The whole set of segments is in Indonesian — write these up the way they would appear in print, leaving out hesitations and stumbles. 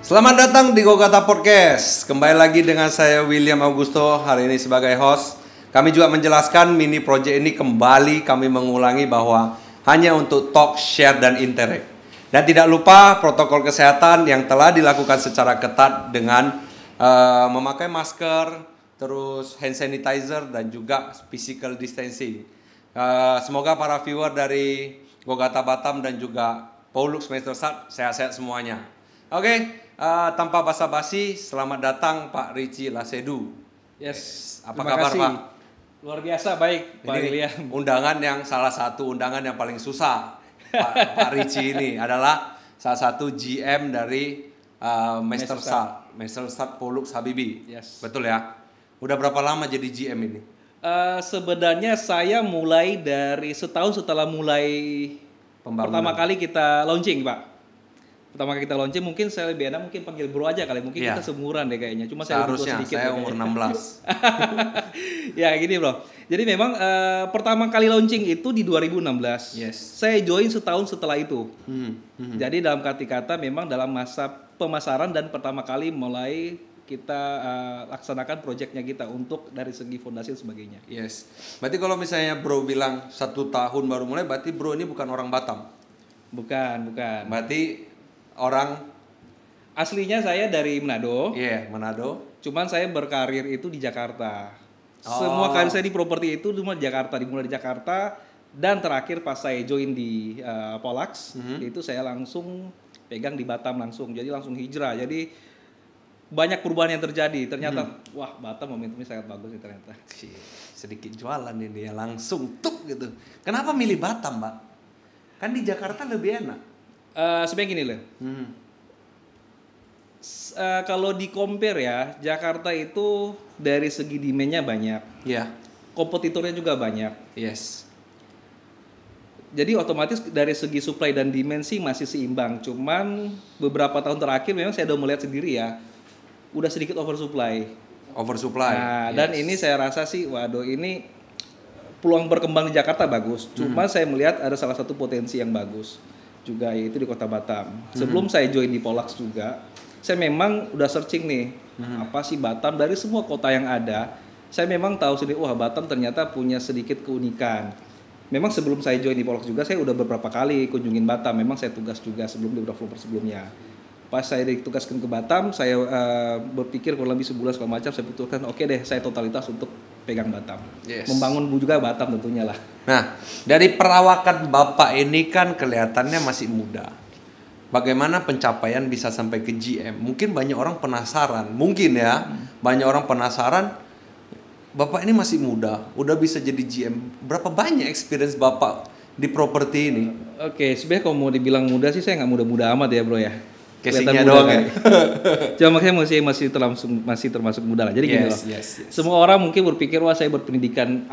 Selamat datang di Gogata Podcast. Kembali lagi dengan saya William Augusto hari ini sebagai host. Kami juga menjelaskan mini project ini kembali kami mengulangi bahwa hanya untuk talk, share, dan interact. Dan tidak lupa protokol kesehatan yang telah dilakukan secara ketat dengan memakai masker, terus hand sanitizer, dan juga physical distancing. Semoga para viewer dari Gogata Batam dan juga Pollux Metersat sehat-sehat semuanya. Oke. Tanpa basa-basi, selamat datang Pak Richie Lasedu. Yes, Apa kabar kasih. Pak? Luar biasa baik Pak William. Undangan yang salah satu undangan yang paling susah Pak Richie ini adalah salah satu GM dari Metersat Pollux Habibie. Yes. Betul ya? Udah berapa lama jadi GM ini? Sebenarnya saya mulai dari setahun setelah mulai pertama kali kita launching Pak. Pertama kali kita launching mungkin saya lebih enak mungkin panggil bro aja kali, mungkin kita seumuran deh kayaknya. Cuma saya lebih tua sedikit. Saya umur 16. Ya gini bro. Jadi memang pertama kali launching itu di 2016. Yes. Saya join setahun setelah itu. Jadi dalam kata memang dalam masa pemasaran dan pertama kali mulai kita laksanakan proyeknya kita untuk dari segi fondasi dan sebagainya. Yes. Berarti kalau misalnya bro bilang 1 tahun baru mulai, berarti bro ini bukan orang Batam? Bukan. Berarti orang aslinya saya dari Manado. Iya, Manado. Cuman saya berkarir itu di Jakarta. Semua karir saya di properti itu dimulai di Jakarta, dimulai di Jakarta dan terakhir pas saya join di Pollux, itu saya langsung pegang di Batam langsung. Jadi langsung hijrah. Jadi banyak perubahan yang terjadi. Ternyata wah, Batam momentumnya sangat bagus nih ternyata. Sedikit jualan ini ya, langsung tuk gitu. Kenapa milih Batam, Pak? Kan di Jakarta lebih enak. Sebenarnya gini loh. Kalau di compare ya, Jakarta itu dari segi demand-nya banyak. Iya. Kompetitornya juga banyak. Yes. Jadi otomatis dari segi supply dan demand sih masih seimbang. Cuman beberapa tahun terakhir memang saya udah melihat sendiri ya, udah sedikit oversupply. Nah, dan ini saya rasa sih, waduh ini peluang berkembang di Jakarta bagus. Cuma saya melihat ada salah satu potensi yang bagus juga, yaitu di Kota Batam. Sebelum saya join di Pollux juga, saya memang udah searching nih, apa sih Batam dari semua kota yang ada. Saya memang tahu sendiri, wah Batam ternyata punya sedikit keunikan. Memang sebelum saya join di Pollux juga, saya udah beberapa kali kunjungin Batam. Memang saya tugas juga sebelum di developer sebelumnya. Pas saya ditugaskan ke Batam, saya berpikir kurang lebih sebulan segala macam, saya putuskan oke deh, saya totalitas untuk pegang Batam. Yes. Membangun juga Batam tentunya lah. Nah, dari perawakan Bapak ini kan kelihatannya masih muda. Bagaimana pencapaian bisa sampai ke GM? Mungkin banyak orang penasaran. Mungkin ya, banyak orang penasaran. Bapak ini masih muda, udah bisa jadi GM. Berapa banyak experience Bapak di properti ini? Oke, sebenarnya kalau mau dibilang muda sih saya nggak muda-muda amat ya bro ya. Casingnya doang ya. Cuma makanya masih termasuk muda lah. Jadi gini loh. Yes. Semua orang mungkin berpikir wah saya berpendidikan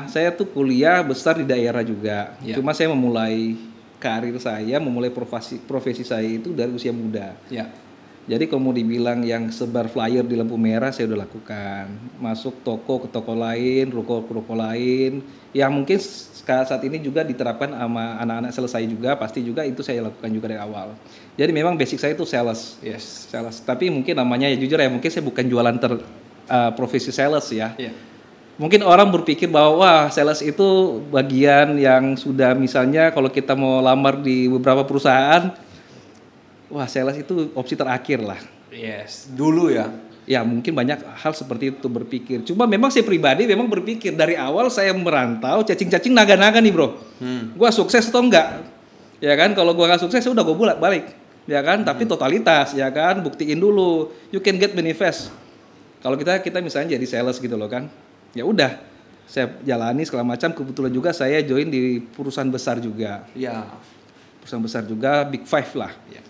saya tuh kuliah besar di daerah juga. Yeah. Cuma saya memulai karir saya, memulai profesi saya itu dari usia muda. Yeah. Jadi kalau mau dibilang yang sebar flyer di lampu merah saya udah lakukan. Masuk toko ke toko lain, ruko ke ruko lain. Yang mungkin saat ini juga diterapkan sama anak-anak selesai juga, pasti juga itu saya lakukan juga dari awal. Jadi memang basic saya itu sales. Yes. Sales. Tapi mungkin namanya ya jujur ya, mungkin saya bukan jualan profesi sales ya. Yeah. Mungkin orang berpikir bahwa wah sales itu bagian yang sudah misalnya kalau kita mau lamar di beberapa perusahaan, wah sales itu opsi terakhir lah. Yes. Dulu ya. Ya mungkin banyak hal seperti itu berpikir. Cuma memang saya pribadi memang berpikir dari awal saya merantau cacing-cacing naga-naga nih bro. Gua sukses atau enggak? Ya kan, kalau gua nggak sukses udah gua balik. Ya kan, tapi totalitas ya kan, buktiin dulu. You can get manifest. Kalau kita misalnya jadi sales gitu loh kan. Ya udah, saya jalani segala macam. Kebetulan juga saya join di perusahaan besar juga. Iya. Perusahaan besar juga, Big Five lah. Ya.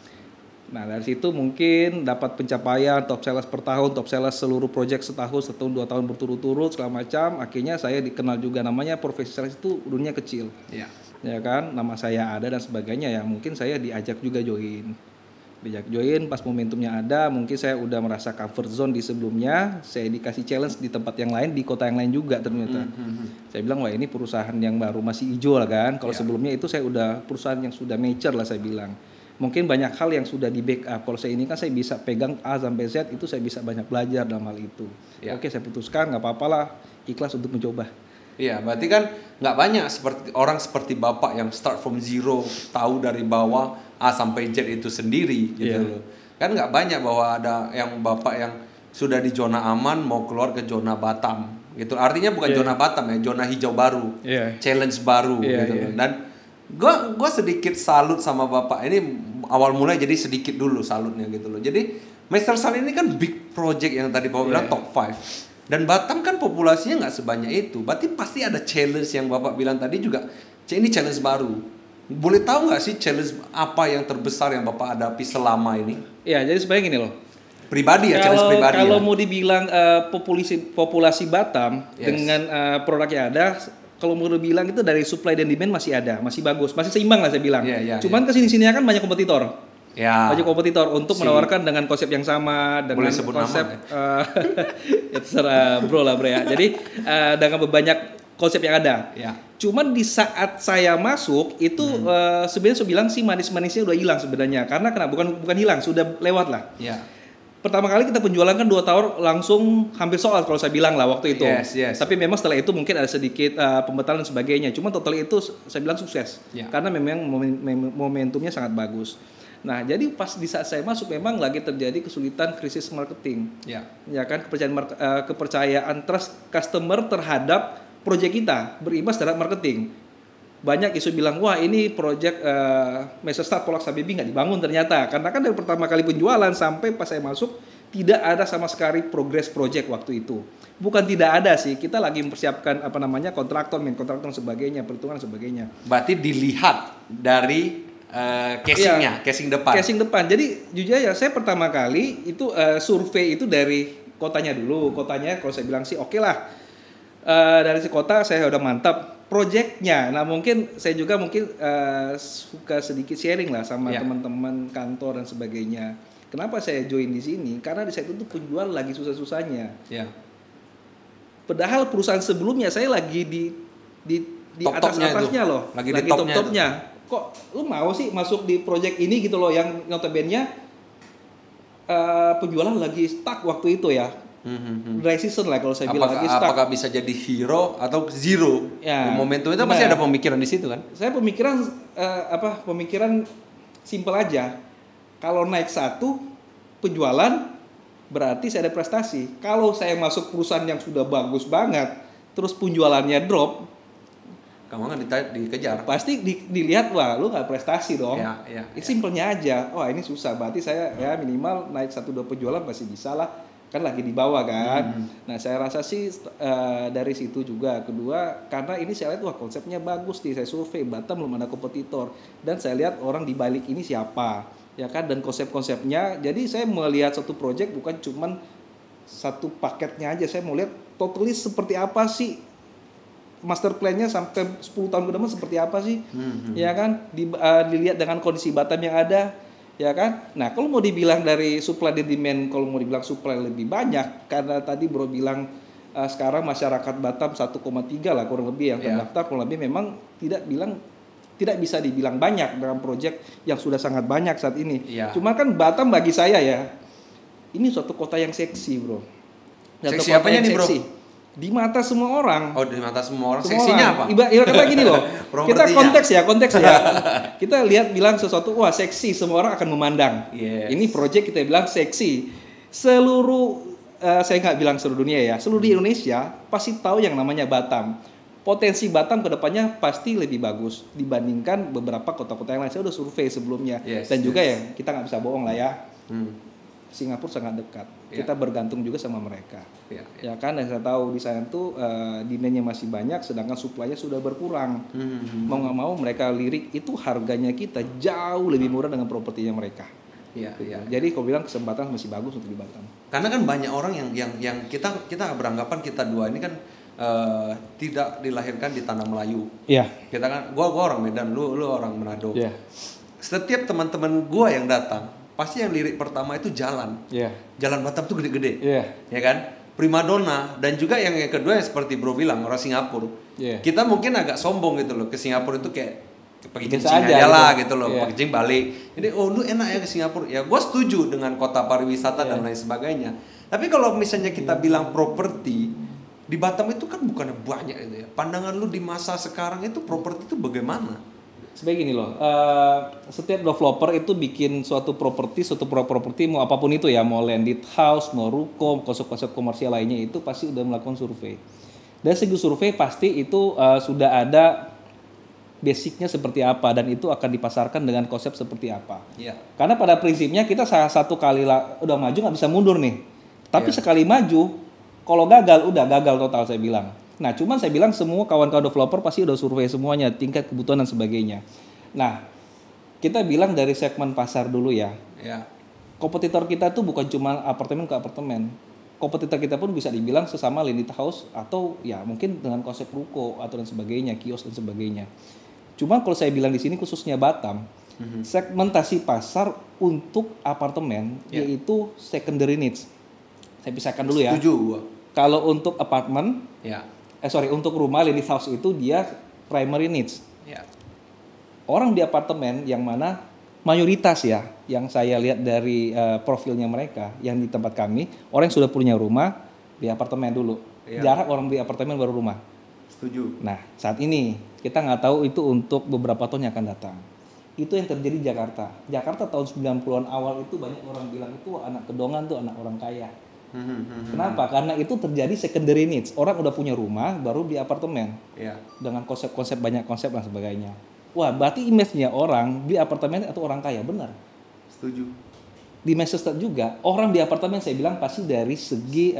Nah dari situ mungkin dapat pencapaian top sales per tahun, top sales seluruh project setahun, 2 tahun berturut-turut segala macam. Akhirnya saya dikenal juga, namanya profesi sales itu dunia kecil. Iya. Ya kan, nama saya ada dan sebagainya ya. Mungkin saya diajak juga join. Pas momentumnya ada, mungkin saya udah merasa comfort zone di sebelumnya. Saya dikasih challenge di tempat yang lain, di kota yang lain juga ternyata. Saya bilang wah ini perusahaan yang baru masih hijau lah kan. Kalau sebelumnya itu saya udah perusahaan yang sudah mature lah saya bilang. mungkin banyak hal yang sudah di backup. Kalau saya ini kan saya bisa pegang A sampai Z, itu saya bisa banyak belajar dalam hal itu. Oke, saya putuskan nggak apa-apa lah, ikhlas untuk mencoba. Iya, berarti kan nggak banyak seperti Bapak yang start from zero, tahu dari bawah A sampai Z itu sendiri gitu loh. Kan nggak banyak bahwa ada yang Bapak yang sudah di zona aman mau keluar ke zona Batam gitu. Artinya bukan zona Batam ya, zona hijau baru, challenge baru gitu loh. Dan gua sedikit salut sama Bapak. Ini awal mulai jadi sedikit dulu salutnya gitu loh. Jadi Master Sal ini kan big project yang tadi Bapak bilang top 5. Dan Batam kan populasinya nggak sebanyak itu. Berarti pasti ada challenge yang Bapak bilang tadi juga. Ini challenge baru. Boleh tahu nggak sih challenge apa yang terbesar yang Bapak hadapi selama ini? Ya, jadi sebenarnya gini loh. Pribadi ya, challenge pribadi. Kalau mau dibilang populasi Batam dengan produk yang ada, kalau mau dibilang itu dari supply dan demand masih ada, masih bagus, masih seimbang lah saya bilang. Cuman kesini-sininya kan banyak kompetitor. Banyak kompetitor untuk menawarkan dengan konsep yang sama, dengan konsep ya terserah bro ya. Jadi dengan banyak konsep yang ada. Cuman di saat saya masuk itu sebenarnya saya bilang sih manis-manisnya udah hilang sebenarnya. Karena kenapa? Bukan hilang, sudah lewat lah. Pertama kali kita penjualan kan 2 tahun langsung hampir sold out kalau saya bilang lah waktu itu. Tapi memang setelah itu mungkin ada sedikit pembatalan dan sebagainya. Cuma total itu saya bilang sukses. Karena memang momentumnya sangat bagus. Nah, jadi pas di saat saya masuk memang lagi terjadi kesulitan krisis marketing. Ya kan, kepercayaan trust customer terhadap proyek kita berimbas terhadap marketing. Banyak isu bilang, wah ini proyek Mesestart Polak Sabibi nggak dibangun ternyata. Karena kan dari pertama kali penjualan sampai pas saya masuk tidak ada sama sekali progres proyek waktu itu. Bukan tidak ada sih, kita lagi mempersiapkan kontraktor, main kontraktor dan sebagainya, perhitungan dan sebagainya. Berarti dilihat dari casing depan. Jadi jujur ya, saya pertama kali itu survei itu dari kotanya dulu. Kotanya kalau saya bilang sih oke lah. Dari si kota saya udah mantap proyeknya. Nah mungkin saya juga suka sedikit sharing lah sama teman-teman kantor dan sebagainya. Kenapa saya join di sini? Karena di saat itu penjual lagi susah-susahnya. Padahal perusahaan sebelumnya saya lagi di atas-atasnya loh. Lagi top-topnya. Kok lu mau sih masuk di proyek ini gitu loh, yang notabene penjualan lagi stuck waktu itu ya. Dry season lah kalau saya bilang lagi stuck. Apakah bisa jadi hero atau zero? Momentum itu pasti ada pemikiran di situ kan? Saya pemikiran simple aja. Kalau naik 1 penjualan berarti saya ada prestasi. Kalau saya masuk perusahaan yang sudah bagus banget terus penjualannya drop, kamu kan dikejar. Pasti dilihat, wah lu gak prestasi dong. Itu simpelnya aja. Wah ini susah, berarti saya ya minimal naik 1-2 penjualan masih bisa lah. Kan lagi di bawah kan. Nah saya rasa sih dari situ juga. Kedua, karena ini saya lihat wah konsepnya bagus nih. Saya survei, Batam belum ada kompetitor. Dan saya lihat orang di balik ini siapa. Ya kan, dan konsep-konsepnya. Jadi saya melihat satu project bukan cuman satu paketnya aja. Saya mau lihat totally seperti apa sih master plan-nya sampai 10 tahun ke depan seperti apa sih? Ya kan? Dilihat dengan kondisi Batam yang ada, ya kan? Nah, kalau mau dibilang dari supply dan demand, kalau mau dibilang supply lebih banyak, karena tadi Bro bilang sekarang masyarakat Batam 1,3 lah kurang lebih yang terdaftar, kurang lebih memang tidak bisa dibilang banyak dalam proyek yang sudah sangat banyak saat ini. Cuma kan Batam bagi saya ya, ini suatu kota yang seksi, Bro. Seksi apanya nih, Bro? Di mata semua orang. Oh, di mata semua orang. Seksinya apa? Ibaratnya gini loh. Kita konteks ya. Kita lihat bilang sesuatu, wah seksi, semua orang akan memandang. Ini project kita bilang seksi. Saya nggak bilang seluruh dunia ya. Seluruh Indonesia pasti tahu yang namanya Batam. Potensi Batam kedepannya pasti lebih bagus dibandingkan beberapa kota-kota yang lain. Saya udah survei sebelumnya. Dan juga ya kita nggak bisa bohong lah ya. Singapura sangat dekat. Kita bergantung juga sama mereka. Ya kan, dan saya tahu di sana tuh demand-nya masih banyak, sedangkan supply-nya sudah berkurang. Mau nggak mau mereka lirik itu harganya kita jauh lebih murah dengan propertinya mereka. Jadi kalau bilang kesempatan masih bagus untuk di Batam. Karena kan banyak orang yang kita beranggapan kita dua ini kan tidak dilahirkan di tanah Melayu. Kita kan, gua orang Medan, lu orang Manado. Setiap teman-teman gua yang datang pasti yang lirik pertama itu jalan. Jalan Batam tuh gede-gede. Ya kan? Primadona, dan juga yang kedua yang seperti Bro bilang orang Singapura. Kita mungkin agak sombong gitu loh ke Singapura itu kayak pergi kencing aja lah gitu loh, pergi kencing balik. Jadi lu enak ya ke Singapura. Ya gue setuju dengan kota pariwisata dan lain sebagainya. Tapi kalau misalnya kita bilang properti di Batam itu kan bukannya banyak itu ya. Pandangan lu di masa sekarang itu properti itu bagaimana? Sebagai gini loh, setiap developer itu bikin suatu properti mau apapun itu ya, mau landed house, mau ruko, konsep-konsep komersial lainnya itu pasti udah melakukan survei. Dari segi survei pasti itu sudah ada basicnya seperti apa dan itu akan dipasarkan dengan konsep seperti apa. Karena pada prinsipnya kita satu kali udah maju nggak bisa mundur nih. Tapi sekali maju, kalau gagal udah gagal total saya bilang. Nah, cuman saya bilang semua kawan-kawan developer pasti udah survei semuanya, tingkat kebutuhan dan sebagainya. Nah, kita bilang dari segmen pasar dulu ya. Kompetitor kita tuh bukan cuma apartemen ke apartemen. Kompetitor kita pun bisa dibilang sesama landed house atau ya mungkin dengan konsep ruko atau dan sebagainya, kios dan sebagainya. Cuma kalau saya bilang di sini khususnya Batam, segmentasi pasar untuk apartemen yaitu secondary needs. Saya pisahkan dulu ya. Setuju gua. Kalau untuk apartemen, untuk rumah landed house itu dia primary needs. Orang di apartemen yang mana mayoritas ya, yang saya lihat dari profilnya mereka yang di tempat kami, orang yang sudah punya rumah di apartemen dulu. Jarang orang di apartemen baru rumah. Setuju. Nah, saat ini kita nggak tahu itu untuk beberapa tahun yang akan datang. Itu yang terjadi di Jakarta. Jakarta tahun 90-an awal itu banyak orang bilang itu anak kedongan tuh anak orang kaya. Kenapa? Karena itu terjadi secondary needs. Orang udah punya rumah baru di apartemen. Dengan konsep-konsep banyak konsep dan sebagainya. Wah, berarti image-nya orang di apartemen atau orang kaya, benar. Setuju. Di Manchester juga orang di apartemen saya bilang pasti dari segi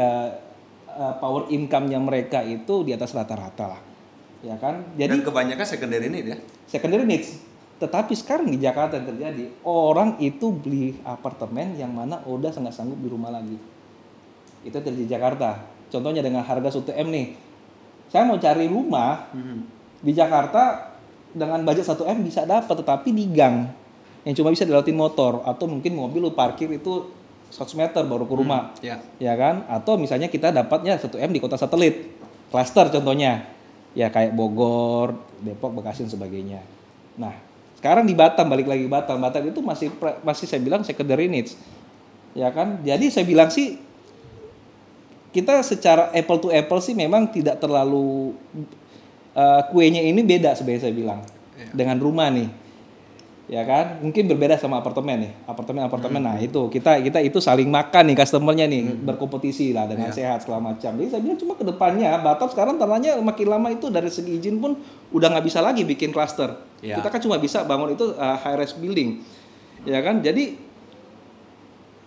power income-nya mereka itu di atas rata-rata lah, ya kan? Jadi dan kebanyakan secondary need ya. Secondary needs. Tetapi sekarang di Jakarta yang terjadi, orang itu beli apartemen yang mana udah nggak sanggup di rumah lagi. Itu terjadi di Jakarta. Contohnya dengan harga 1M nih, saya mau cari rumah di Jakarta dengan budget 1M bisa dapat, tetapi di gang yang cuma bisa dilewatin motor atau mungkin mobil lu parkir itu 100 meter baru ke rumah, ya kan? Atau misalnya kita dapatnya 1M di kota satelit, klaster contohnya, ya kayak Bogor, Depok, Bekasi dan sebagainya. Nah, sekarang di Batam, balik lagi Batam itu masih saya bilang secondary needs, ya kan? Jadi saya bilang sih kita secara apple to apple sih memang tidak terlalu kuenya ini beda sebenarnya saya bilang dengan rumah nih. Ya kan, mungkin berbeda sama apartemen nih, apartemen. Nah itu kita itu saling makan nih customernya nih, berkompetisi lah dengan sehat segala macam. Jadi saya bilang cuma kedepannya Batam sekarang tanahnya makin lama itu dari segi izin pun udah nggak bisa lagi bikin klaster. Kita kan cuma bisa bangun itu high rise building, ya kan. Jadi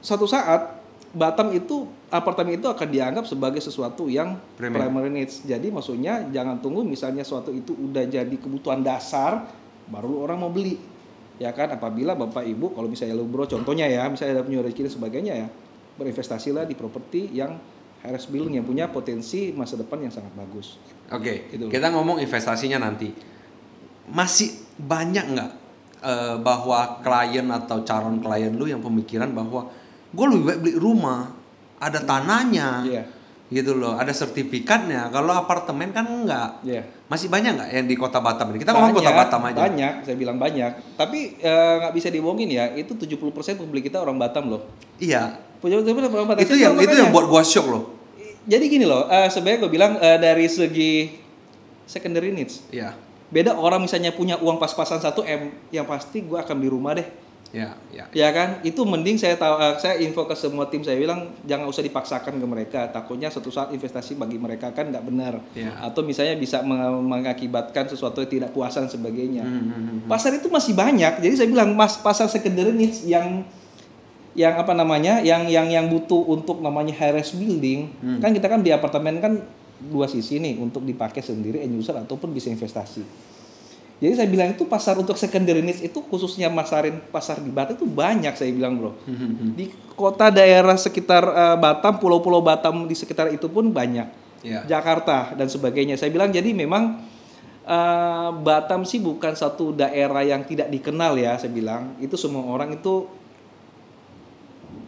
suatu saat Batam itu apartemen itu akan dianggap sebagai sesuatu yang primary needs. Jadi maksudnya jangan tunggu misalnya suatu itu udah jadi kebutuhan dasar baru orang mau beli. Ya kan, apabila Bapak Ibu kalau misalnya lu bro contohnya ya, misalnya ada punya rezeki dan sebagainya ya, berinvestasilah di properti yang high rise building yang punya potensi masa depan yang sangat bagus. Oke, gitu. Kita ngomong investasinya nanti. Masih banyak nggak bahwa klien atau calon klien lu yang pemikiran bahwa gue lebih baik beli rumah, ada tanahnya, gitu loh, ada sertifikatnya. Kalau apartemen kan enggak. Masih banyak nggak yang di kota Batam ini? Kita ngomong kota Batam aja. Banyak, saya bilang banyak. Tapi nggak bisa dibohongin ya, itu 70% pembeli kita orang Batam loh. Iya. Orang Batam. Itu yang buat gua shock loh. Jadi gini loh, sebenarnya gue bilang dari segi secondary needs. Beda orang misalnya punya uang pas-pasan 1M, yang pasti gue akan beli rumah deh. Ya kan, itu mending saya info ke semua tim, saya bilang jangan usah dipaksakan ke mereka, takutnya suatu saat investasi bagi mereka kan nggak benar, atau misalnya bisa mengakibatkan sesuatu yang tidak puasan sebagainya. Pasar itu masih banyak, jadi saya bilang pasar secondary needs yang apa namanya, yang butuh untuk namanya high rise building, kan kita kan di apartemen kan dua sisi nih, untuk dipakai sendiri end user ataupun bisa investasi. Jadi saya bilang itu pasar untuk secondary needs itu khususnya pasar di Batam itu banyak saya bilang bro. Di kota daerah sekitar Batam, pulau-pulau Batam di sekitar itu pun banyak. Jakarta dan sebagainya. Saya bilang jadi memang Batam sih bukan satu daerah yang tidak dikenal ya saya bilang. Itu semua orang itu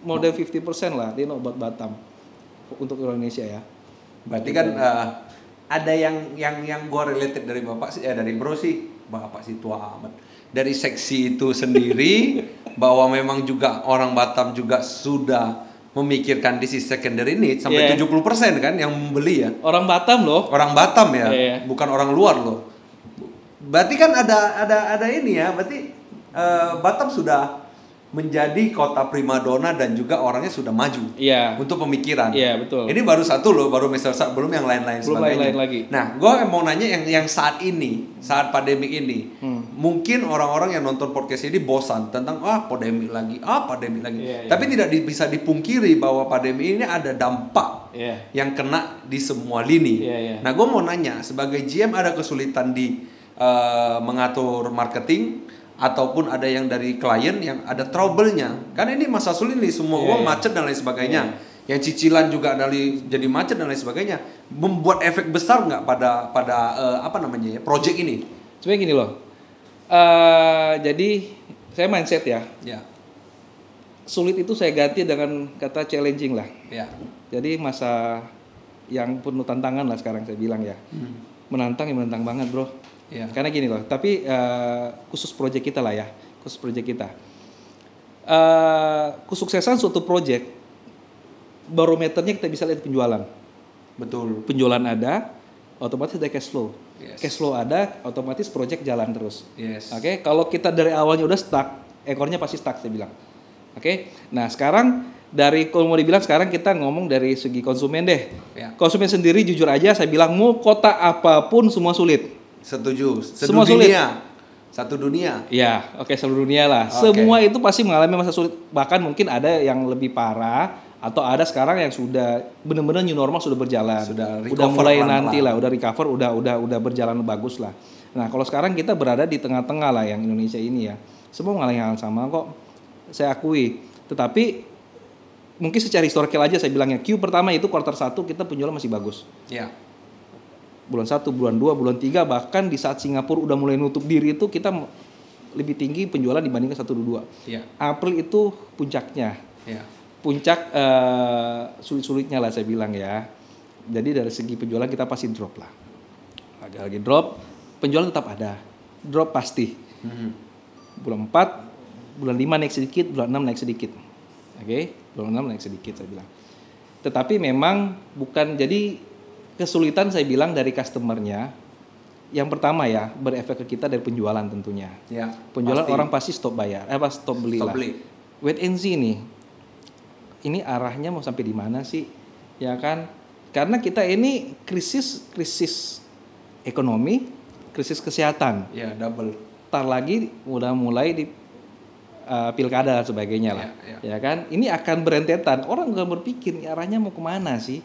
more than 50% lah dia know about Batam untuk Indonesia ya. Berarti kan ada yang gue related dari bapak sih, dari bro sih. Bapak si tua amat. Dari seksi itu sendiri bahwa memang juga orang Batam juga sudah memikirkan this is secondary need sampai 70% kan yang membeli ya. Orang Batam loh. Orang Batam ya, bukan orang luar loh. Berarti kan ada ini ya, berarti Batam sudah menjadi kota primadona dan juga orangnya sudah maju untuk pemikiran. Iya, betul. Ini baru satu loh, baru Mr. Sak, belum yang lain-lain sebagainya. Lagi. Nah, gue mau nanya yang saat ini, saat pandemik ini, mungkin orang-orang yang nonton podcast ini bosan tentang pandemik lagi. Tapi tidak bisa dipungkiri bahwa pandemi ini ada dampak yang kena di semua lini. Nah, gue mau nanya, sebagai GM ada kesulitan di mengatur marketing, ataupun ada yang dari klien yang ada trouble-nya. Kan ini masa sulit nih, semua uang macet dan lain sebagainya. Yang cicilan juga jadi macet dan lain sebagainya. Membuat efek besar nggak pada project ini? Sebenarnya gini loh. Jadi saya mindset ya. Sulit itu saya ganti dengan kata challenging lah. Jadi masa yang penuh tantangan lah sekarang saya bilang ya. Menantang banget bro. Karena gini loh, tapi khusus proyek kita lah ya, kesuksesan suatu proyek, barometernya kita bisa lihat penjualan. Betul. Penjualan ada, otomatis ada cash flow. Cash flow ada, otomatis proyek jalan terus. Oke, kalau kita dari awalnya udah stuck, ekornya pasti stuck saya bilang. Oke, nah sekarang kalau mau dibilang sekarang kita ngomong dari segi konsumen deh. Konsumen sendiri jujur aja saya bilang mau kota apapun semua sulit. Setuju. Semua sulit. Satu dunia. Ya, seluruh dunia lah. Semua itu pasti mengalami masa sulit. Bahkan mungkin ada yang lebih parah atau ada sekarang yang sudah benar-benar new normal sudah berjalan. Udah mulai nanti lah, udah recover, udah berjalan bagus lah. Nah, kalau sekarang kita berada di tengah-tengah lah yang Indonesia ini ya. Semua mengalami hal sama kok. Saya akui. Tetapi mungkin secara historical aja saya bilangnya Q pertama itu kuartal 1 kita penjualan masih bagus. Bulan 1, bulan 2, bulan 3 bahkan di saat Singapura udah mulai nutup diri itu kita lebih tinggi penjualan dibandingkan 1-2. April itu puncaknya. Puncak sulit-sulitnya lah saya bilang ya. Jadi dari segi penjualan kita pasti drop lah. Lagi drop, penjualan tetap ada. Drop pasti. Bulan 4, bulan 5 naik sedikit, bulan 6 naik sedikit. Bulan 6 naik sedikit saya bilang. Tetapi memang bukan jadi kesulitan saya bilang dari customernya. Yang pertama ya berefek ke kita dari penjualan tentunya. Penjualan pasti. Orang pasti stop bayar, stop beli lah. Wait and see nih. Ini arahnya mau sampai di mana sih? Ya kan? Karena kita ini krisis ekonomi, krisis kesehatan. Double. Tar lagi udah mulai di pilkada dan sebagainya lah. Ya kan? Ini akan berentetan. Orang nggak berpikir arahnya mau kemana sih?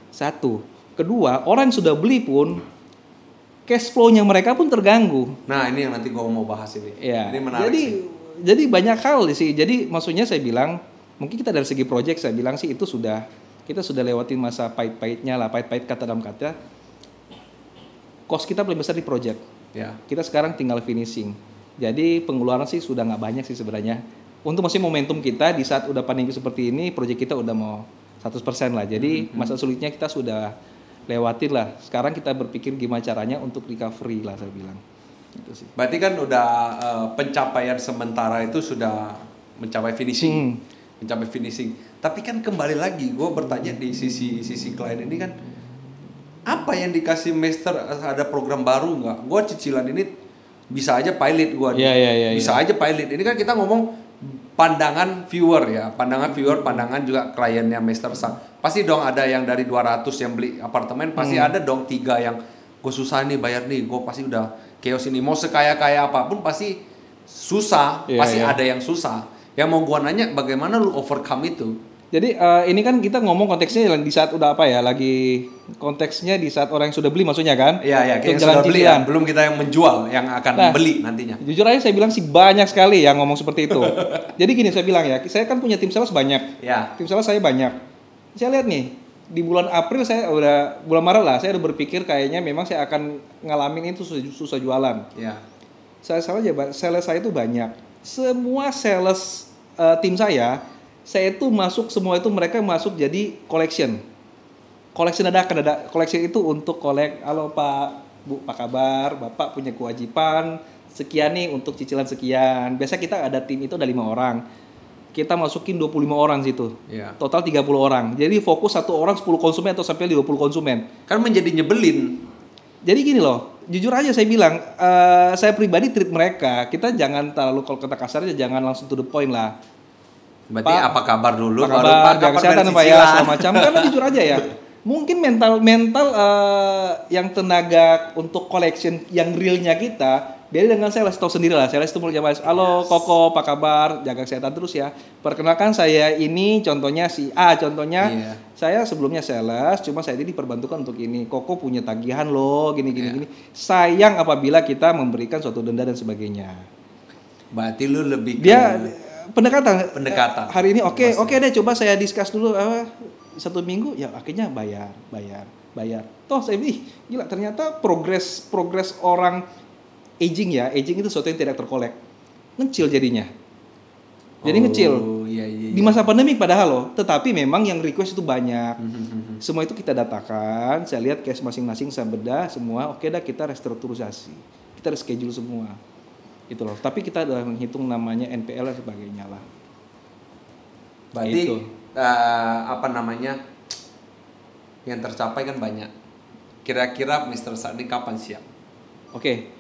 Satu. Kedua, orang yang sudah beli pun cash flow-nya mereka pun terganggu. Nah, ini yang nanti gue mau bahas ini. Ini menarik jadi banyak hal sih. Jadi maksudnya saya bilang, mungkin kita dari segi project saya bilang sih itu kita sudah lewatin masa pahit-pahitnya lah, pahit-pahit kata dalam kata. Cost kita paling besar di project. Kita sekarang tinggal finishing. Jadi pengeluaran sih sudah nggak banyak sih sebenarnya. Untuk masih momentum kita di saat udah pandemi seperti ini, project kita udah mau 100% lah. Jadi masa sulitnya kita sudah lewatin lah. Sekarang kita berpikir gimana caranya untuk recovery lah saya bilang. Gitu sih. Berarti kan udah pencapaian sementara itu sudah mencapai finishing. Tapi kan kembali lagi gue bertanya di sisi klien ini kan, apa yang dikasih master, ada program baru nggak? Gue cicilan ini bisa aja pilot gue. Bisa aja pilot. Ini kan kita ngomong pandangan viewer ya, pandangan juga kliennya Mr. Sak. Pasti dong ada yang dari 200 yang beli apartemen, pasti ada dong 3 yang gue susah nih bayar nih, gue pasti udah chaos ini. Mau sekaya-kaya apapun pasti susah, pasti ada yang susah. Yang mau gue nanya bagaimana lu overcome itu? Jadi ini kan kita ngomong konteksnya di saat udah apa ya, lagi konteksnya di saat orang yang sudah beli maksudnya kan? Iya, yang sudah beli ya, belum kita yang menjual, yang akan beli nantinya. Jujur aja saya bilang sih banyak sekali yang ngomong seperti itu. Jadi gini saya bilang ya, saya kan punya tim sales banyak. Tim sales saya banyak. Saya lihat nih, di bulan April bulan Maret lah, saya udah berpikir kayaknya memang saya akan ngalamin itu susah jualan. Sales saya itu banyak. Semua sales tim saya itu masuk, semua itu mereka masuk jadi collection ada collection itu untuk halo Pak Bu, apa kabar? Bapak punya kewajiban sekian nih untuk cicilan sekian. Biasa kita ada tim itu ada 5 orang. Kita masukin 25 orang situ. Iya. Total 30 orang. Jadi fokus satu orang 10 konsumen atau sampai 20 konsumen. Kan menjadi nyebelin. Jadi gini loh, jujur aja saya bilang, saya pribadi treat mereka, kita jangan terlalu, kalau kata kasarnya jangan langsung to the point lah. Berarti Pak, apa kabar dulu, apa kabar, baru jaga kesehatan Pak ya, segala macam. Karena jujur aja ya, mungkin mental yang tenaga untuk collection yang realnya kita beda dengan sales. Tahu sendiri lah, sales itu mulai jawab, halo Koko, apa kabar, jaga kesehatan terus ya. Perkenalkan saya ini contohnya si A, contohnya saya sebelumnya sales, cuma saya ini diperbantukan untuk ini. Koko punya tagihan loh, gini. Sayang apabila kita memberikan suatu denda dan sebagainya. Berarti lu lebih dia pendekatan. Hari ini oke deh, coba saya discuss dulu 1 minggu ya, akhirnya bayar. Toh saya gila, ternyata progres orang aging itu sesuatu yang tidak terkolek, ngecil jadinya. Jadi ngecil. Iya. Di masa pandemi padahal loh, tetapi memang yang request itu banyak. Semua itu kita datakan, saya lihat case masing-masing, saya bedah semua. Oke dah, kita restrukturisasi, kita reschedule semua. Itu loh. Tapi kita udah menghitung namanya NPL dan sebagainya lah. Berarti yang tercapai kan banyak. Kira-kira Mr. Sakdi kapan siap? Oke.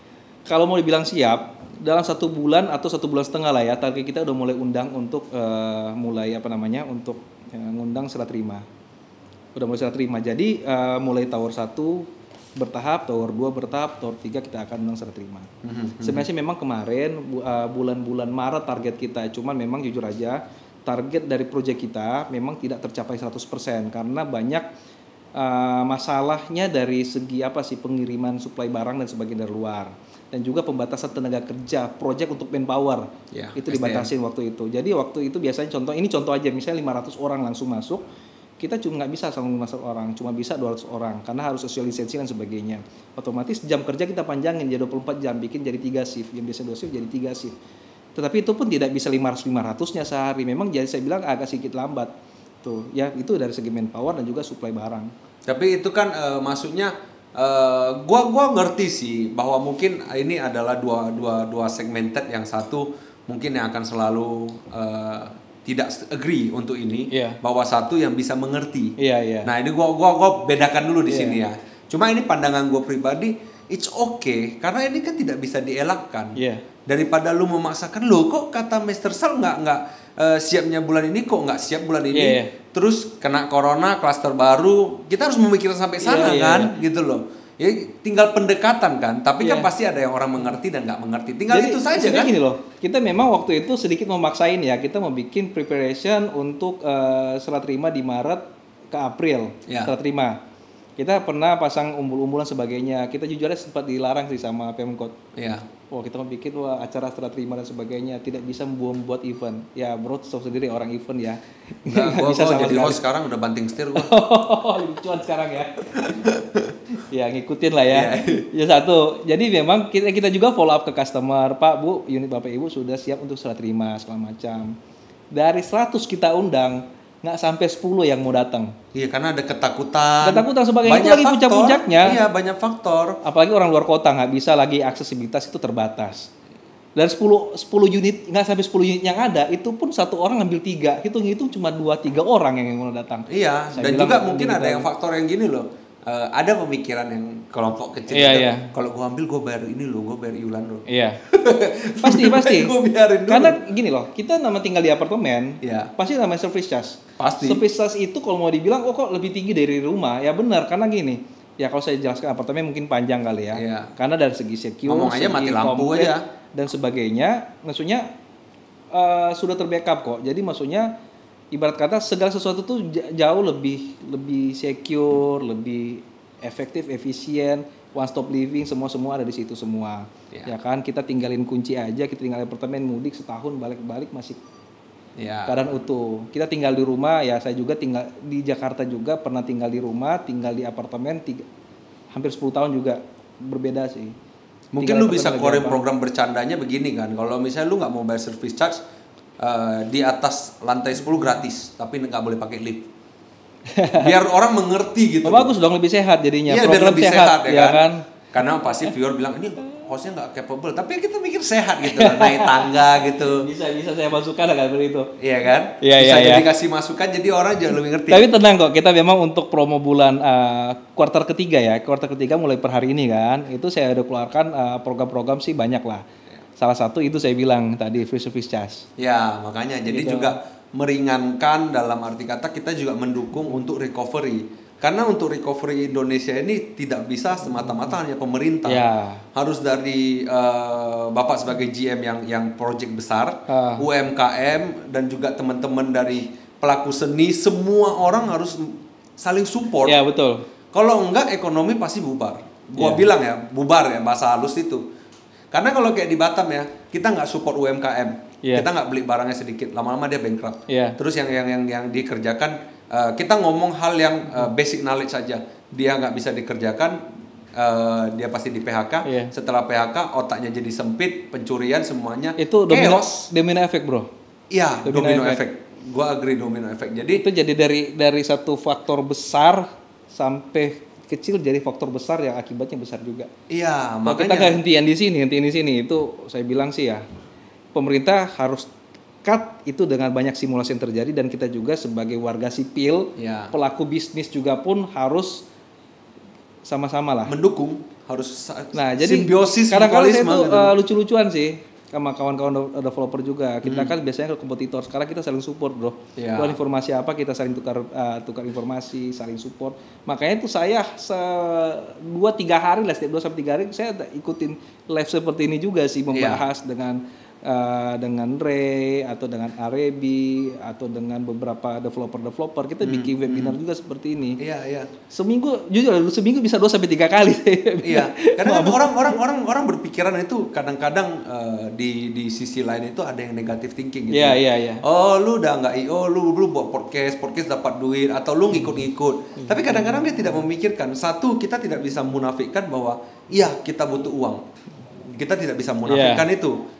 Kalau mau dibilang siap, dalam 1 bulan atau 1,5 bulan lah ya, target kita udah mulai undang untuk untuk ngundang serah terima. Udah mulai serah terima. Jadi mulai tower 1 bertahap, tower 2 bertahap, tower 3 kita akan undang serah terima. Sebenarnya memang kemarin bulan-bulan Maret target kita, cuman memang jujur aja target dari proyek kita memang tidak tercapai 100% karena banyak masalahnya dari segi pengiriman suplai barang dan sebagainya dari luar. Dan juga pembatasan tenaga kerja, project untuk manpower, itu dibatasin waktu itu. Jadi waktu itu biasanya contoh aja, misalnya 500 orang langsung masuk, kita cuma nggak bisa sama 500 orang, cuma bisa 200 orang, karena harus social lisensi dan sebagainya. Otomatis jam kerja kita panjangin jadi 24 jam, bikin jadi 3 shift, yang biasa 2 shift jadi 3 shift. Tetapi itu pun tidak bisa 500-500-nya sehari, memang jadi saya bilang agak sedikit lambat. Tuh, ya itu dari segi manpower dan juga supply barang. Tapi itu kan maksudnya gua ngerti sih bahwa mungkin ini adalah dua segmented, yang satu mungkin yang akan selalu tidak agree untuk ini, bahwa satu yang bisa mengerti. Nah, ini gua bedakan dulu di sini ya. Cuma ini pandangan gua pribadi, it's okay karena ini kan tidak bisa dielakkan. Daripada lu memaksakan, lo kok kata Mr. Sal nggak siapnya bulan ini, kok nggak siap bulan ini, terus kena corona, klaster baru, kita harus memikirkan sampai sana gitu loh. Ya tinggal pendekatan kan, tapi kan pasti ada yang orang mengerti dan nggak mengerti, tinggal jadi, itu saja kan. Gini loh, kita memang waktu itu sedikit memaksain ya, kita mau bikin preparation untuk serah terima di Maret ke April, serah terima. Kita pernah pasang umbul-umbulan sebagainya. Kita jujur aja sempat dilarang sih sama Pemkot. Kita mau bikin acara serah terima dan sebagainya, tidak bisa membuat event. Ya bro, tahu sendiri orang event ya. Nggak bisa sama jadi host sekarang udah banting setir gua. Lucuan sekarang ya. Ya ngikutin lah ya. Ya satu. Jadi memang kita juga follow up ke customer, Pak, Bu, unit Bapak Ibu sudah siap untuk serah terima segala macam. Dari 100 kita undang, nggak sampai 10 yang mau datang. Iya, karena ada ketakutan sebagainya. Itu lagi puncak-puncaknya. Iya, banyak faktor. Apalagi orang luar kota nggak bisa lagi, aksesibilitas itu terbatas. Dari 10 unit, nggak sampai 10 unit yang ada, itu pun satu orang ngambil 3. Hitung-hitung cuma 2-3 orang yang mau datang. Iya, dan juga mungkin ada yang faktor yang gini loh. Ada pemikiran yang kelompok kecil kalau gue ambil gue bayar ini loh, gue bayar iuran loh. Pasti gue biarin dulu. Karena gini loh, kita nama tinggal di apartemen, pasti namanya service charge. Service charge itu kalau mau dibilang kok lebih tinggi dari rumah, ya benar, karena gini ya, kalau saya jelaskan apartemen mungkin panjang kali ya. Karena dari segi secure, ngomong aja mati lampu aja dan sebagainya, maksudnya sudah terbackup kok. Jadi maksudnya ibarat kata segala sesuatu tuh jauh lebih secure, lebih efektif, efisien, one stop living, semua ada di situ semua. Ya kan, kita tinggalin kunci aja, kita tinggalin apartemen, mudik setahun balik masih keadaan utuh. Kita tinggal di rumah, ya saya juga tinggal di Jakarta juga, pernah tinggal di rumah, tinggal di apartemen hampir 10 tahun juga, berbeda sih. Mungkin lu bisa keluarin program bercandanya begini kan, kalau misalnya lu nggak mau bayar service charge, di atas lantai 10 gratis, tapi nggak boleh pakai lift. Biar orang mengerti gitu. Bagus dong, lebih sehat jadinya. Iya, biar lebih sehat ya kan. Karena pasti viewer bilang ini hostnya nggak capable, tapi kita mikir sehat gitu loh, naik tangga gitu. Bisa saya masukkan agak seperti itu. Iya kan? Iya, bisa iya, jadi iya. kasih masukan, jadi orang juga lebih ngerti. Tapi tenang kok, kita memang untuk promo bulan kuartal ketiga ya, kuartal ketiga mulai per hari ini kan, itu saya udah keluarkan program-program sih banyak lah. Salah satu itu saya bilang tadi free service charge. Ya makanya jadi Gitu. juga meringankan, dalam arti kata kita juga mendukung untuk recovery. Karena untuk recovery Indonesia ini tidak bisa semata-mata hanya pemerintah. Ya. Harus dari Bapak sebagai GM yang project besar, UMKM dan juga teman-teman dari pelaku seni, semua orang harus saling support. Ya betul. Kalau enggak ekonomi pasti bubar. Gua bilang ya, bubar ya bahasa halus itu. Karena kalau kayak di Batam ya, kita nggak support UMKM. Kita nggak beli barangnya sedikit, lama-lama dia bankrupt. Terus yang dikerjakan, kita ngomong hal yang basic knowledge saja, dia nggak bisa dikerjakan, dia pasti di PHK. Setelah PHK otaknya jadi sempit, pencurian semuanya. Itu domino efek bro. Iya, domino efek. Gua agree domino efek. Jadi itu jadi dari satu faktor besar sampai kecil jadi faktor besar yang akibatnya besar juga. Iya, makanya kita nggak hentian di sini itu saya bilang sih ya, pemerintah harus cut itu dengan banyak simulasi yang terjadi, dan kita juga sebagai warga sipil, pelaku bisnis juga pun harus sama-sama lah mendukung, harus jadi simbiosis. Kadang-kadang saya tuh lucu-lucuan sih sama kawan-kawan developer juga. Kita kan biasanya ke kompetitor, sekarang kita saling support bro. Keluar informasi apa kita saling tukar informasi, saling support. Makanya itu saya 2-3 hari lah, setiap 2-3 hari saya ikutin live seperti ini juga sih, membahas dengan Ray atau dengan Arebi atau dengan beberapa developer kita bikin webinar juga seperti ini. Seminggu bisa 2-3 kali. Karena orang berpikiran itu kadang-kadang di sisi lain itu ada yang negatif thinking gitu. Oh, lu udah nggak IO, lu buat podcast dapat duit, atau lu ngikut-ngikut. Tapi kadang-kadang dia tidak memikirkan, satu, kita tidak bisa munafikkan bahwa kita butuh uang. Kita tidak bisa munafikkan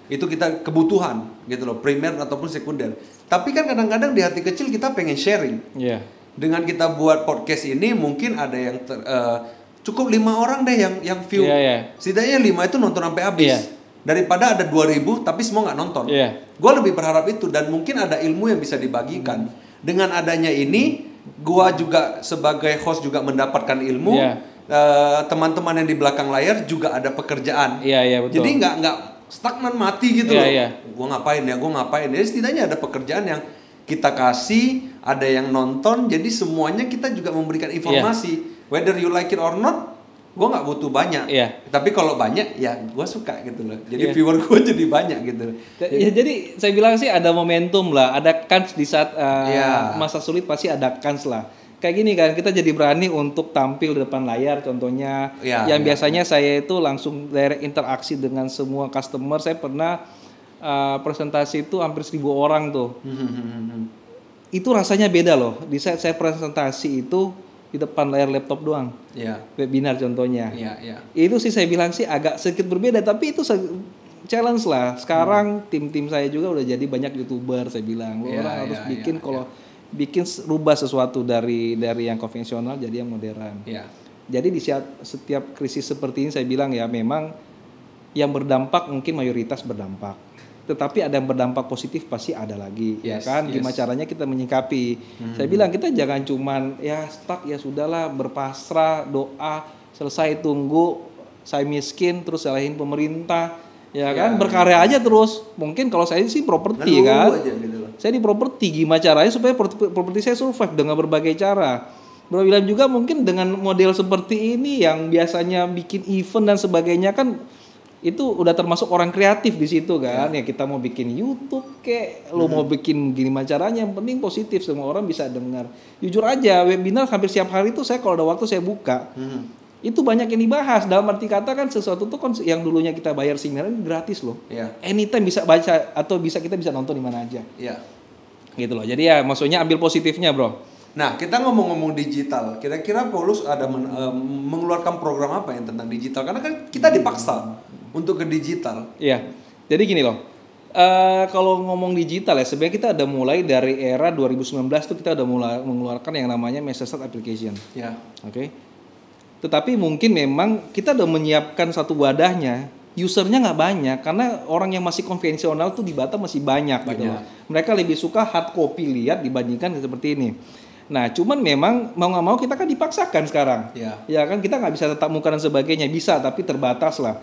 itu kita kebutuhan gitu loh, primer ataupun sekunder. Tapi kan kadang-kadang di hati kecil kita pengen sharing. Dengan kita buat podcast ini mungkin ada yang cukup 5 orang deh yang view. Setidaknya 5 itu nonton sampai habis. Daripada ada 2.000 tapi semua nggak nonton. Gue lebih berharap itu, dan mungkin ada ilmu yang bisa dibagikan. Dengan adanya ini, gue juga sebagai host juga mendapatkan ilmu. Teman-teman yang di belakang layar juga ada pekerjaan. Betul. Jadi nggak stagnan mati gitu loh. Gue ngapain ya. Jadi setidaknya ada pekerjaan yang kita kasih, ada yang nonton. Jadi semuanya kita juga memberikan informasi. Whether you like it or not, gue nggak butuh banyak. Tapi kalau banyak, ya gue suka gitu loh. Jadi viewer gue jadi banyak gitu. Jadi saya bilang sih ada momentum lah, ada kans di saat masa sulit pasti ada kans lah. Kayak gini kan, kita jadi berani untuk tampil di depan layar contohnya. Biasanya saya itu langsung direct interaksi dengan semua customer. Saya pernah presentasi itu hampir 1.000 orang tuh. Itu rasanya beda loh. Di saat saya presentasi itu di depan layar laptop doang. Webinar contohnya. Itu sih saya bilang sih agak sedikit berbeda, tapi itu challenge lah. Sekarang tim-tim saya juga udah jadi banyak YouTuber, saya bilang. Orang harus bikin bikin rubah sesuatu dari yang konvensional jadi yang modern. Jadi di setiap krisis seperti ini saya bilang ya, memang yang berdampak mungkin mayoritas berdampak, tetapi ada yang berdampak positif pasti ada lagi. Gimana caranya kita menyikapi. Saya bilang kita jangan cuman stuck, ya sudahlah, berpasrah, doa, selesai, tunggu saya miskin terus salahin pemerintah. Berkarya aja terus. Mungkin kalau saya sih properti kan. Saya di properti, gimana caranya supaya properti saya survive dengan berbagai cara. Bro William juga mungkin dengan model seperti ini yang biasanya bikin event dan sebagainya kan, itu udah termasuk orang kreatif di situ kan. Ya kita mau bikin YouTube lo mau bikin gimana caranya, yang penting positif, semua orang bisa dengar. Jujur aja, webinar hampir setiap hari itu saya kalau ada waktu saya buka. Itu banyak yang dibahas. Dalam arti kata kan sesuatu tuh kan yang dulunya kita bayar seminar ini gratis loh. Anytime bisa baca atau kita bisa nonton di mana aja. Gitu loh. Jadi ya maksudnya ambil positifnya bro. Nah kita ngomong-ngomong digital, kira-kira Paulus ada mengeluarkan program apa yang tentang digital? Karena kan kita dipaksa untuk ke digital. Jadi gini loh. Kalau ngomong digital ya, sebenarnya kita ada mulai dari era 2019 tuh kita udah mulai mengeluarkan yang namanya Message Application. Oke. Tetapi mungkin memang kita udah menyiapkan satu wadahnya, usernya nggak banyak karena orang yang masih konvensional tuh di Batam masih banyak. Gitu. Mereka lebih suka hard copy lihat dibandingkan seperti ini. Nah, cuman memang mau nggak mau kita kan dipaksakan sekarang. Ya kan kita nggak bisa tetap muka dan sebagainya, bisa tapi terbatas lah.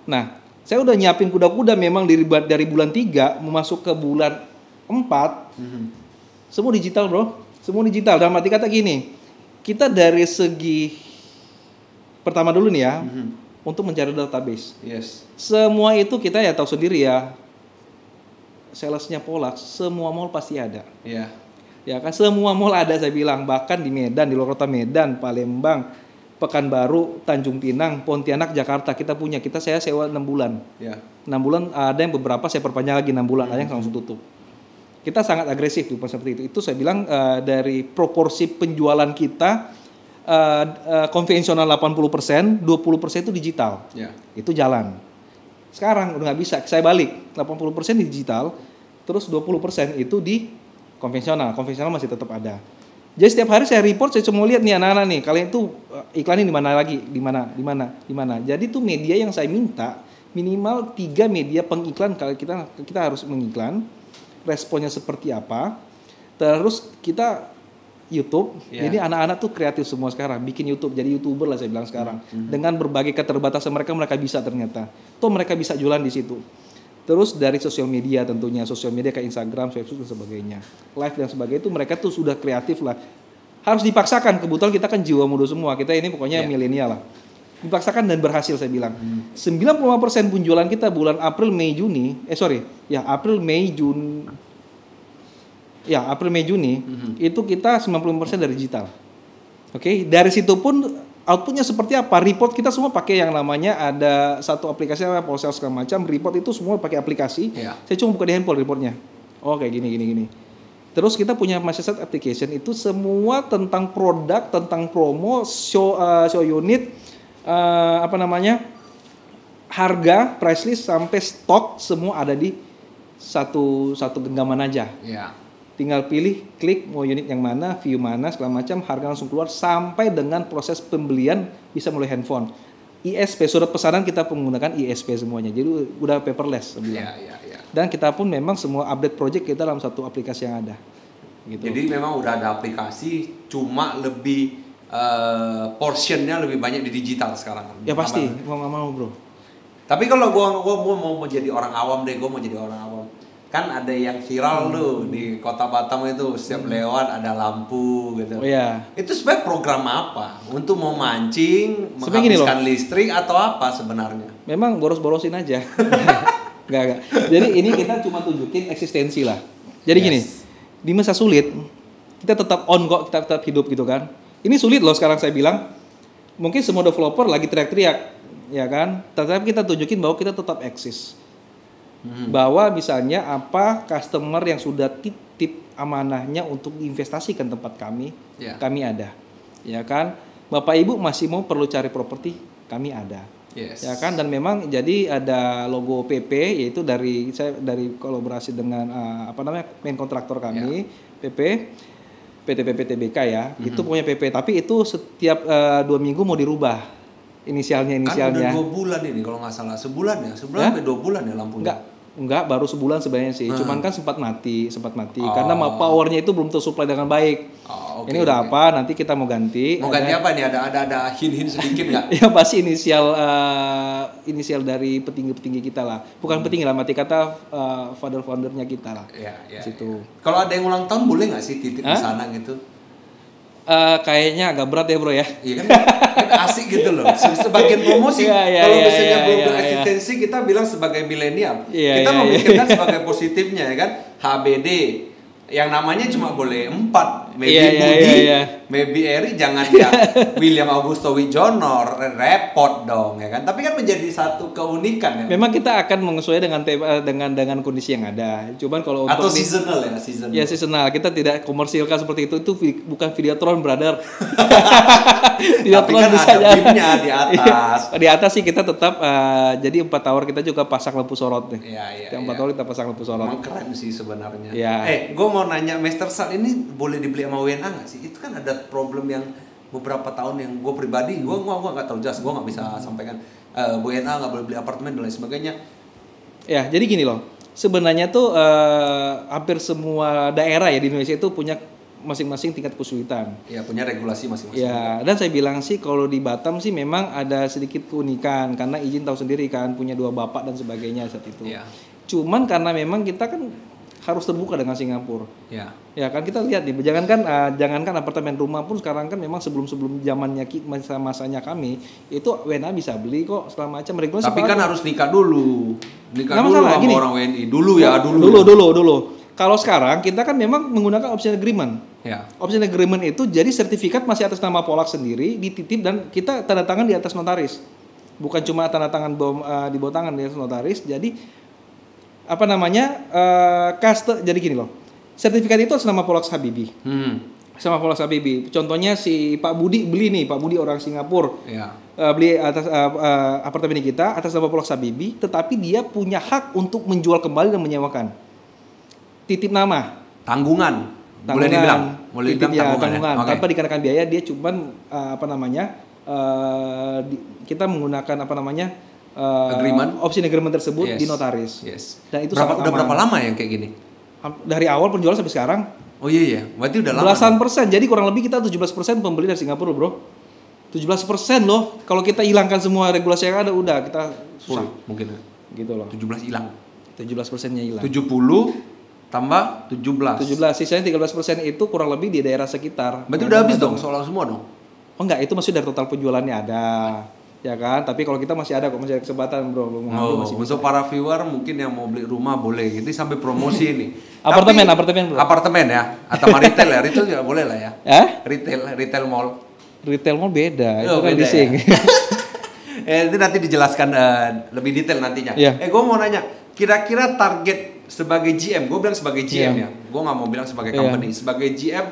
Nah, saya udah nyiapin kuda-kuda memang dari bulan 3 masuk ke bulan 4. Semua digital, bro. Semua digital. Dalam arti kata gini, kita dari segi pertama dulu nih ya, untuk mencari database. Semua itu kita ya tahu sendiri ya, salesnya Polak, semua mall pasti ada. Ya kan, semua mall ada saya bilang, bahkan di Medan, di luar kota Medan, Palembang, Pekanbaru, Tanjung Pinang, Pontianak, Jakarta saya sewa 6 bulan. 6 bulan ada yang beberapa saya perpanjang lagi 6 bulan, ada yang langsung tutup. Kita sangat agresif di seperti itu. Itu saya bilang dari proporsi penjualan kita konvensional 80%, 20% itu digital. Itu jalan. Sekarang udah nggak bisa, saya balik 80% digital, terus 20% itu di konvensional. Konvensional masih tetap ada. Jadi setiap hari saya report, saya cuma lihat nih anak-anak nih, kalian itu iklanin di mana lagi, di mana. Jadi itu media yang saya minta minimal 3 media pengiklan kalau kita harus mengiklan. Responnya seperti apa? Terus kita YouTube, jadi anak-anak tuh kreatif semua sekarang, bikin YouTube, jadi YouTuber lah saya bilang sekarang. Dengan berbagai keterbatasan mereka bisa ternyata. Toh mereka bisa jualan di situ. Terus dari sosial media tentunya, sosial media kayak Instagram, Facebook dan sebagainya. Live dan sebagainya itu mereka tuh sudah kreatif lah. Harus dipaksakan, kebetulan kita kan jiwa muda semua, kita ini pokoknya milenial lah. Dipaksakan dan berhasil saya bilang. 95% penjualan kita bulan April, Mei, Juni, April, Mei, Juni, itu kita 95% dari digital. Oke, dari situ pun outputnya seperti apa? Report kita semua pakai yang namanya ada satu aplikasi namanya Polsel segala macam. Report itu semua pakai aplikasi. Saya cuma buka di handphone reportnya. Oh kayak gini. Terus kita punya Masterset application itu semua tentang produk, tentang promo, show unit, harga, price list sampai stok semua ada di satu genggaman aja. Tinggal pilih, klik mau unit yang mana, view mana, segala macam, harga langsung keluar sampai dengan proses pembelian bisa melalui handphone. ISP, surat pesanan kita menggunakan ISP semuanya, jadi udah paperless. Dan kita pun memang semua update project kita dalam satu aplikasi yang ada. Gitu. Jadi memang udah ada aplikasi, cuma lebih portionnya lebih banyak di digital sekarang. Ya pasti, mau nggak mau bro. Tapi kalau gua mau jadi orang awam deh, kan ada yang viral tuh di kota Batam itu setiap lewat ada lampu gitu. Itu sebenarnya program apa? Untuk mau mancing, menghabiskan listrik atau apa sebenarnya? Memang boros-borosin aja. Enggak. Jadi ini kita cuma tunjukin eksistensi lah. Jadi gini, di masa sulit kita tetap on kok, kita tetap hidup gitu kan. Ini sulit loh sekarang saya bilang. Mungkin semua developer lagi teriak-teriak, ya kan? Tetapi kita tunjukin bahwa kita tetap eksis. Bahwa misalnya apa customer yang sudah titip amanahnya untuk diinvestasikan tempat kami, kami ada, ya kan? Bapak Ibu masih mau perlu cari properti, kami ada, ya kan? Dan memang jadi ada logo PP, yaitu dari kolaborasi dengan main kontraktor kami, PP, PT PTBK ya, itu punya PP, tapi itu setiap 2 minggu mau dirubah inisialnya. Kan udah 2 bulan ini kalau nggak salah, sebulan sampai 2 bulan ya lampunya. Enggak, baru sebulan sebenarnya sih. Cuman kan sempat mati karena powernya itu belum tersupply dengan baik. Ini udah apa? Nanti kita mau ganti. Mau ganti apa nih? Ada hint sedikit nggak? Ya pasti inisial dari petinggi kita lah. Bukan petinggi lah, mati kata founder-foundernya kita lah. Situ. Kalau ada yang ulang tahun boleh nggak sih titip di sana gitu? Kayaknya agak berat ya bro ya. Iya kan asik gitu loh. Sebagian promosi. Kalau misalnya belum bereksistensi kita bilang sebagai milenial. Kita memikirkan sebagai positifnya ya kan. HBD yang namanya cuma boleh 4. Maybe Budi, maybe Eri, jangan ya William Augusto Wijono, repot dong ya kan. Tapi kan menjadi satu keunikan ya. Memang kita akan menyesuaikan dengan kondisi yang ada. Cuman kalau atau seasonal. Ya seasonal. Kita tidak komersilkan seperti itu bukan Videotron brother. Tapi kan ada beamnya di atas. Di atas sih kita tetap jadi 4 tower kita juga pasang lampu sorot nih. Yang 4 tower kita pasang lampu sorot. Emang keren sih sebenarnya. Gue mau nanya Master Sal ini boleh dibeli sama WNA nggak sih? Itu kan ada problem yang beberapa tahun yang gue pribadi, gue nggak terlalu jelas, gue nggak bisa sampaikan WNA nggak boleh beli apartemen dan lain sebagainya. Ya, jadi gini loh. Sebenarnya tuh hampir semua daerah ya di Indonesia itu punya masing-masing tingkat kesulitan. Ya, punya regulasi masing-masing. Ya, dan saya bilang sih kalau di Batam sih memang ada sedikit keunikan karena izin tahu sendiri kan punya 2 bapak dan sebagainya saat itu. Ya. Cuman karena memang kita kan harus terbuka dengan Singapura. Ya. Ya kan kita lihat nih, jangankan apartemen rumah pun sekarang kan memang sebelum zamannya masanya kami itu WNA bisa beli kok segala macam regulasi. Tapi kan harus nikah dulu. Nikah dulu masalah, sama gini, orang WNI dulu ya. Dulu. Kalau sekarang kita kan memang menggunakan option agreement. Ya. Option agreement itu jadi sertifikat masih atas nama Polak sendiri, dititip dan kita tanda tangan di atas notaris. Bukan cuma tanda tangan di bawah tangan di atas notaris. Jadi apa namanya? Jadi gini loh. Sertifikat itu atas nama Polak Habibi. Sama Polak Habibi. Contohnya si Pak Budi beli nih, Pak Budi orang Singapura. Ya. Beli atas apartemen kita atas nama Polak Habibi, tetapi dia punya hak untuk menjual kembali dan menyewakan. Titip nama. Tanggungan. Boleh dibilang tanggungan. Tanpa dikenakan biaya, dia cuman kita menggunakan option agreement tersebut di notaris. Yes. Dan itu udah berapa lama yang kayak gini? Dari awal penjualan sampai sekarang. Oh iya, berarti udah lama. Belasan persen. Jadi kurang lebih kita 17% pembeli dari Singapura, bro. 17% loh. Kalau kita hilangkan semua regulasi yang ada, udah kita susah. Mungkin. Gitu loh. 17 hilang. 17%-nya hilang. 70 tambah 17. 17. Sisanya 13% itu kurang lebih di daerah sekitar. Berarti udah habis dong, soal semua dong. Oh enggak, itu masih dari total penjualannya ada. Ya kan, tapi kalau kita masih ada kok, masih ada kesempatan bro. Untuk para viewer mungkin yang mau beli rumah boleh, ini sampai promosi ini. Apartemen bro. Apartemen ya, atau retail ya, retail juga boleh lah ya. Retail mall. Retail mall beda, itu kan beda leasing. Ya. Itu nanti dijelaskan lebih detail nantinya. Yeah. Gue mau nanya, kira-kira target sebagai GM, gue bilang sebagai GM ya, gue nggak mau bilang sebagai company, sebagai GM,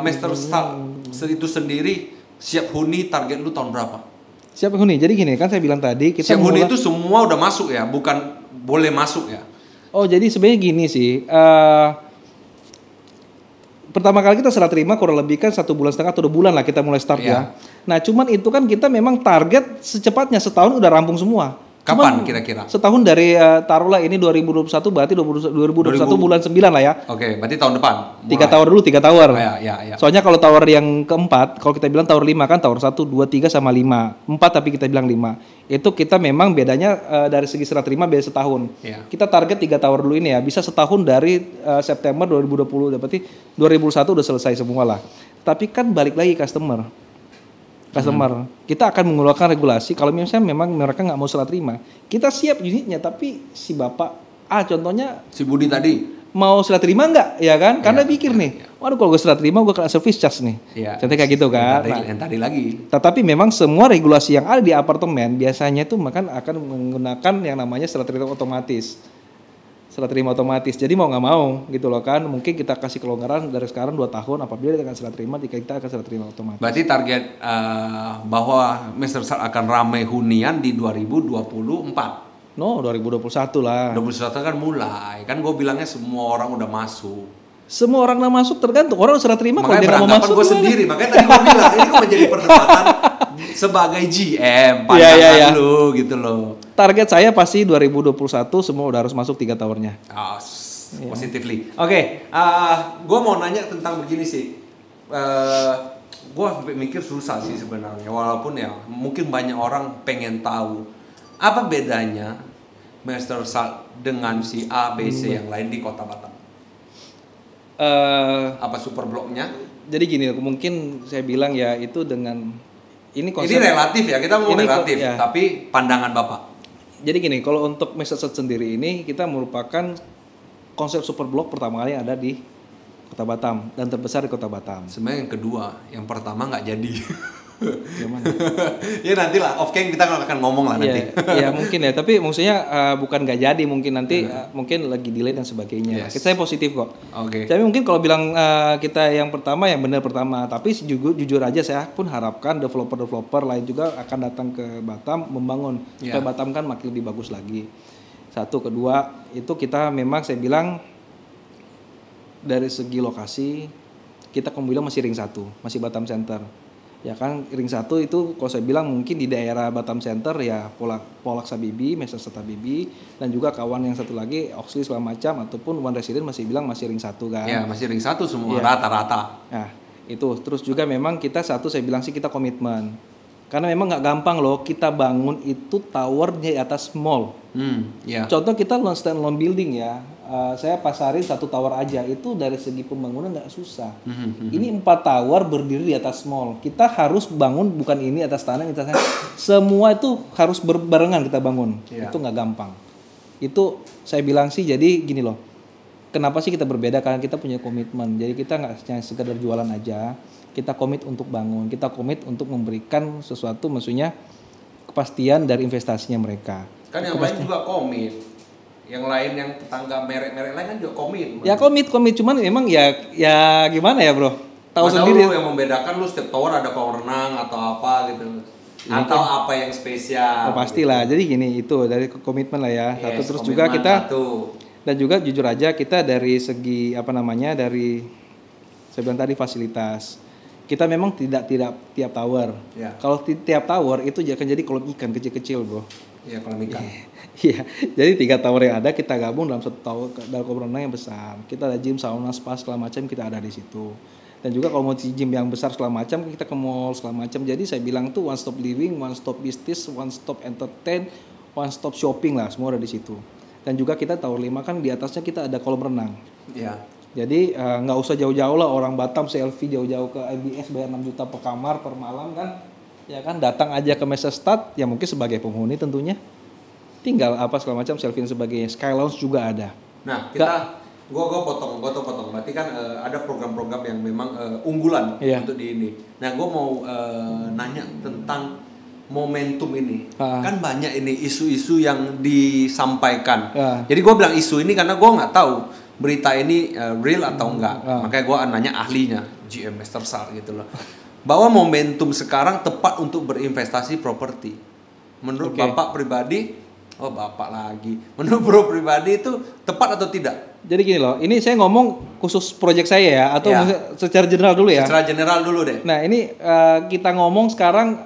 Master Salt itu sendiri siap huni target lu tahun berapa? Siap huni. Jadi gini kan saya bilang tadi kita siap huni itu semua udah masuk ya, bukan boleh masuk ya. Oh, jadi sebenarnya gini sih. Pertama kali kita serah terima kurang lebih kan 1,5 bulan atau 2 bulan lah kita mulai start ya. Nah, cuman itu kan kita memang target secepatnya setahun udah rampung semua. Kapan kira-kira? Setahun dari taruhlah ini 2021 berarti 2021 bulan 9 lah ya. Oke, berarti tahun depan. 3 tower dulu, 3 tower. Ya. Soalnya kalau tower yang keempat, kalau kita bilang tower 5 kan tower 1, 2, 3 sama 5. 4 tapi kita bilang 5. Itu kita memang bedanya dari segi serah terima beda setahun. Ya. Kita target 3 tower dulu ini ya, bisa setahun dari September 2020, berarti 2021 udah selesai semua lah. Tapi kan balik lagi customer, kita akan mengeluarkan regulasi kalau misalnya memang mereka nggak mau serah terima, kita siap unitnya, tapi si bapak contohnya si Budi tadi mau serah terima nggak, ya kan? Karena pikir nih, waduh kalau gue serah terima gue kena service charge nih, contohnya kayak gitu kan. Yang tadi lagi. Tetapi memang semua regulasi yang ada di apartemen biasanya itu akan menggunakan yang namanya serah terima otomatis. Jadi mau nggak mau gitu loh kan, mungkin kita kasih kelonggaran dari sekarang 2 tahun apabila kita akan serah terima, kita akan serah terima otomatis. Berarti target bahwa Mr. Salt akan ramai hunian di 2024. No, 2021 lah. 2021 kan mulai, kan gue bilangnya semua orang udah masuk. Semua orang udah masuk tergantung orang serah terima. Kalau dia mau masuk gue sendiri, makanya tadi gue bilang ini kok menjadi perdebatan sebagai GM pandangan lu gitu loh. Target saya pasti 2021 semua udah harus masuk 3 towernya. Positively. Oke, gue mau nanya tentang begini sih. Gue mikir susah sih sebenarnya, walaupun ya mungkin banyak orang pengen tahu apa bedanya Master Salt dengan si A, B, C yang lain di Kota Batam. Apa super bloknya? Jadi gini, mungkin saya bilang ya itu dengan ini konsep. Ini relatif ya, kita mau relatif, tapi pandangan Bapak. Jadi gini, kalau untuk Master Salt sendiri ini kita merupakan konsep super blok pertama kali yang ada di Kota Batam dan terbesar di Kota Batam. Sebenarnya yang kedua, yang pertama nggak jadi. Gimana? Ya nantilah off cam kita akan ngomong lah nanti. Ya mungkin ya, tapi maksudnya bukan nggak jadi, mungkin nanti mungkin lagi delay dan sebagainya. Saya positif kok. Oke. Tapi mungkin kalau bilang kita yang pertama yang benar pertama, tapi jujur aja saya pun harapkan developer lain juga akan datang ke Batam membangun supaya Batam kan makin lebih bagus lagi. Satu, kedua itu kita memang saya bilang dari segi lokasi kita kemudian masih ring 1, masih Batam Center. Ya kan ring 1 itu kalau saya bilang mungkin di daerah Batam Center ya Polak Sabibi, Mesa Sabibi, dan juga kawan yang satu lagi Oxley segala macam ataupun One Resident masih bilang masih ring 1 kan. Ya, masih ring 1 semua rata-rata. Nah, itu terus juga memang kita saya bilang sih kita komitmen. Karena memang nggak gampang loh kita bangun itu tower di atas mall. Contoh kita stand-alone building ya. Saya pasarin 1 tower aja itu dari segi pembangunan nggak susah. Ini 4 tower berdiri di atas mall. Kita harus bangun bukan ini atas tanah, atas tanah. Semua itu harus berbarengan kita bangun. Itu nggak gampang. Itu saya bilang sih jadi gini loh. Kenapa sih kita berbeda? Karena kita punya komitmen. Jadi kita nggak hanya sekedar jualan aja. Kita komit untuk bangun. Kita komit untuk memberikan sesuatu, maksudnya kepastian dari investasinya mereka. Kan yang lain juga komit. Yang lain yang tetangga merek-merek lain kan juga komit. Ya komit. Cuman memang ya gimana ya bro? Tahu sendiri. Lu yang membedakan lu setiap tower ada kolam renang atau apa gitu. Atau apa yang spesial. Oh, pastilah. Gitu. Jadi gini itu dari komitmen lah ya. Terus juga kita. Dan juga jujur aja kita dari segi dari saya bilang tadi fasilitas. Kita memang tidak tiap tower. Kalau tiap tower itu akan jadi kolam ikan kecil-kecil, bro. Iya, kolam ikan. Iya. Jadi 3 tower yang ada kita gabung dalam satu tower dalam kolam renang yang besar. Kita ada gym, sauna, spa segala macam kita ada di situ. Dan juga kalau mau gym yang besar segala macam kita ke mall segala macam. Jadi saya bilang tuh one stop living, one stop business, one stop entertain, one stop shopping lah, semua ada di situ. Dan juga kita tower 5 kan di atasnya kita ada kolam renang. Iya. Jadi nggak usah jauh-jauh lah orang Batam selfie jauh-jauh ke IBS bayar 6 juta per kamar per malam kan. Ya kan datang aja ke Mesa Stad ya mungkin sebagai penghuni tentunya. Tinggal apa segala macam selfie dan sebagainya. Sky Lounge juga ada. Nah, gua potong. Berarti kan ada program-program yang memang unggulan untuk di ini. Nah, gua mau nanya tentang momentum ini. Kan banyak ini isu-isu yang disampaikan. Jadi gua bilang isu ini karena gua nggak tahu berita ini real atau enggak. Makanya gue nanya ahlinya, GM Master Sal gitu loh. Bahwa momentum sekarang tepat untuk berinvestasi properti. Menurut Bapak pribadi, Bapak lagi. Menurut Bro pribadi itu tepat atau tidak? Jadi gini loh, ini saya ngomong khusus proyek saya ya, atau secara general dulu ya? Secara general dulu deh. Nah ini kita ngomong sekarang,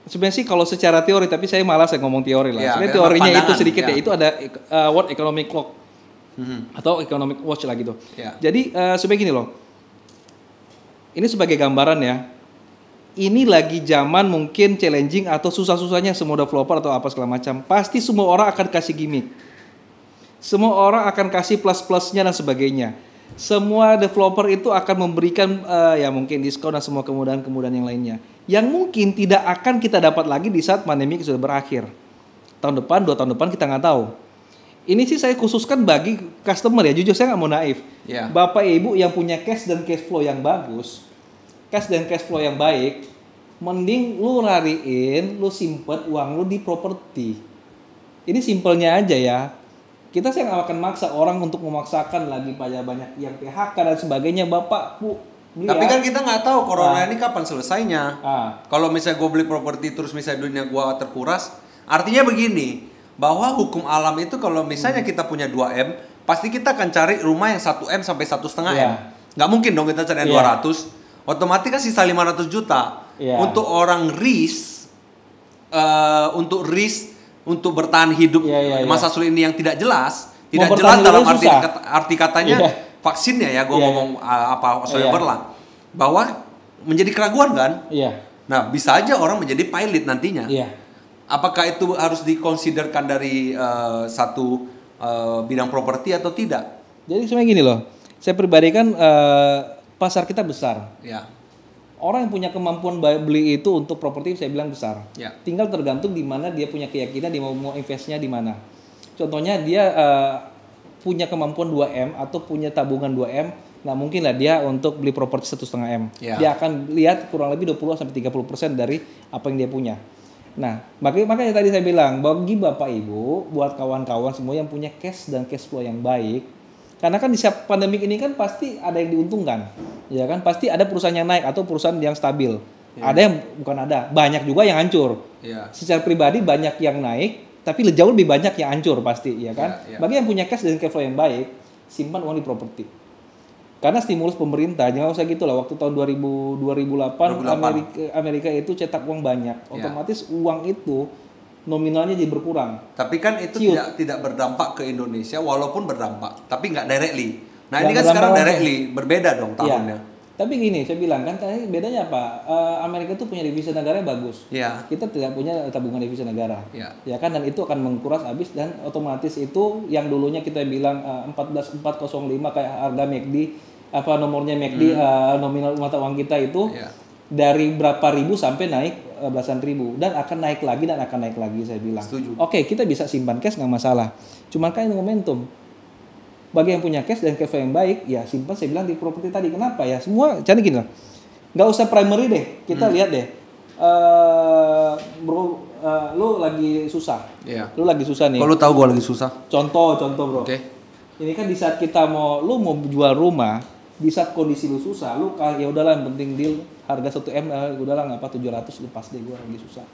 sebenarnya sih kalau secara teori, tapi saya malas ngomong teori lah. Sebenarnya teorinya itu sedikit ya, itu ada World Economic Clock. Atau Economic Watch lah gitu. Jadi sebagai gini loh. Ini sebagai gambaran ya. Ini lagi zaman mungkin challenging atau susah-susahnya semua developer atau apa segala macam. Pasti semua orang akan kasih gimmick. Semua orang akan kasih plus-plusnya dan sebagainya. Semua developer itu akan memberikan ya mungkin diskon dan semua kemudahan-kemudahan yang lainnya. Yang mungkin tidak akan kita dapat lagi di saat pandemi sudah berakhir. Tahun depan, 2 tahun depan kita nggak tahu. Ini sih saya khususkan bagi customer ya, jujur saya nggak mau naif. Bapak ibu yang punya cash dan cash flow yang bagus, cash dan cash flow yang baik, mending lu lariin, lu simpet uang lu di properti. Ini simpelnya aja ya. Kita saya nggak akan maksa orang untuk memaksakan lagi banyak yang PHK dan sebagainya, Bapak Bu. Tapi kan kita nggak tahu corona ini kapan selesainya. Kalau misalnya gue beli properti terus misalnya dunia gue terkuras, artinya begini. Bahwa hukum alam itu kalau misalnya kita punya 2M, pasti kita akan cari rumah yang 1M sampai 1,5 M. Nggak mungkin dong kita cari yang 200. Otomatis kan sisa 500 juta. Untuk orang untuk bertahan hidup masa sulit ini yang tidak jelas. Tidak jelas dalam arti katanya vaksinnya ya, gue ngomong lah. Bahwa menjadi keraguan kan. Nah bisa aja orang menjadi pilot nantinya. Apakah itu harus dikonsiderkan dari satu bidang properti atau tidak? Jadi sebenarnya gini loh, saya pribadi kan pasar kita besar. Orang yang punya kemampuan beli itu untuk properti saya bilang besar. Tinggal tergantung di mana dia punya keyakinan dia mau investnya di mana. Contohnya dia punya kemampuan 2M atau punya tabungan 2M, nggak mungkin lah dia untuk beli properti 1,5 M. Dia akan lihat kurang lebih 20-30% dari apa yang dia punya. Nah, makanya tadi saya bilang, bagi Bapak Ibu, buat kawan-kawan semua yang punya cash dan cash flow yang baik, karena kan di saat pandemik ini kan pasti ada yang diuntungkan, ya kan? Pasti ada perusahaan yang naik atau perusahaan yang stabil. Ada yang banyak juga yang hancur. Secara pribadi banyak yang naik, tapi jauh lebih banyak yang hancur pasti, ya kan? Bagi yang punya cash dan cash flow yang baik, simpan uang di properti. Karena stimulus pemerintah, jangan usah gitu lah. Waktu tahun 2008 Amerika itu cetak uang banyak, otomatis uang itu nominalnya jadi berkurang. Tapi kan itu tidak berdampak ke Indonesia, walaupun berdampak, tapi nggak directly. Nah ini kan sekarang directly, berbeda dong tahunnya. Tapi gini, saya bilang kan tadi bedanya apa? Amerika itu punya devisa negara yang bagus. Kita tidak punya tabungan devisa negara. Ya kan, dan itu akan menguras habis, dan otomatis itu yang dulunya kita bilang 14.405 kayak harga McD, nomornya McD, nominal mata uang kita itu dari berapa ribu sampai naik belasan ribu, dan akan naik lagi saya bilang. Setuju. Oke, kita bisa simpan cash nggak masalah. Cuman kan ini momentum. Bagi yang punya cash dan cash flow yang baik, ya simpan, saya bilang di properti tadi. Kenapa ya? Semua jadi gini lah. Nggak usah primary deh. Kita lihat deh. Bro, lu lagi susah. Lu lagi susah nih. Kalau lu tahu gue lagi susah. Contoh bro. Ini kan di saat kita mau jual rumah, di saat kondisi lu susah, lu ya udahlah, yang penting deal harga 1 M, udahlah nggak apa 700 lepas deh, gue lagi susah.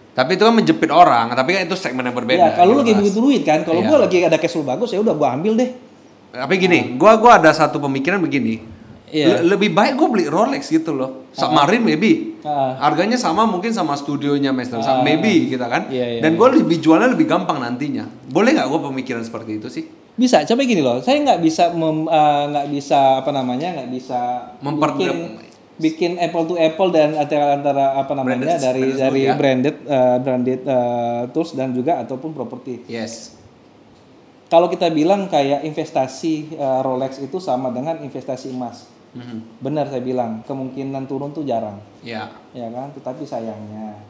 Tapi itu kan menjepit orang, tapi kan itu segmen yang berbeda. Kalau lu lagi begitu duit kan, kalau gue lagi ada cash flow bagus, ya udah gue ambil deh. Tapi gini, gue ada satu pemikiran begini. Lebih baik gue beli Rolex gitu loh. Submarine maybe. Harganya sama mungkin sama studionya Master. Maybe kita kan. Dan gue lebih jualnya lebih gampang nantinya. Boleh nggak gue pemikiran seperti itu sih? Bisa. Coba gini loh. Saya nggak bisa bikin apple to apple dan antara branded tools dan juga ataupun properti. Kalau kita bilang kayak investasi Rolex itu sama dengan investasi emas. Benar saya bilang, kemungkinan turun tuh jarang. Ya kan, tetapi sayangnya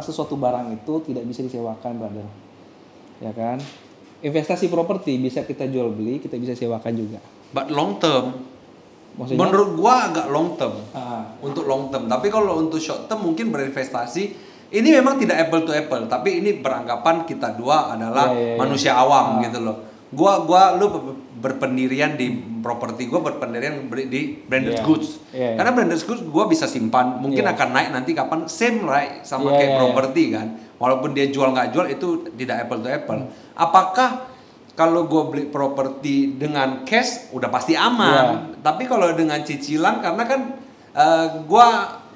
sesuatu barang itu tidak bisa disewakan, brother. Ya kan? Investasi properti bisa kita jual beli, kita bisa sewakan juga. But long term. Maksudnya? Menurut gua agak long term. Untuk long term. Tapi kalau untuk short term mungkin berinvestasi, ini memang tidak apple to apple, tapi ini beranggapan kita dua adalah manusia awam gitu loh. Lu berpendirian di properti, gua berpendirian di branded goods. Karena branded goods gua bisa simpan, mungkin akan naik nanti kapan, same right sama kayak properti kan. Walaupun dia jual nggak jual itu tidak apple to apple. Apakah kalau gue beli properti dengan cash udah pasti aman, tapi kalau dengan cicilan, karena kan gue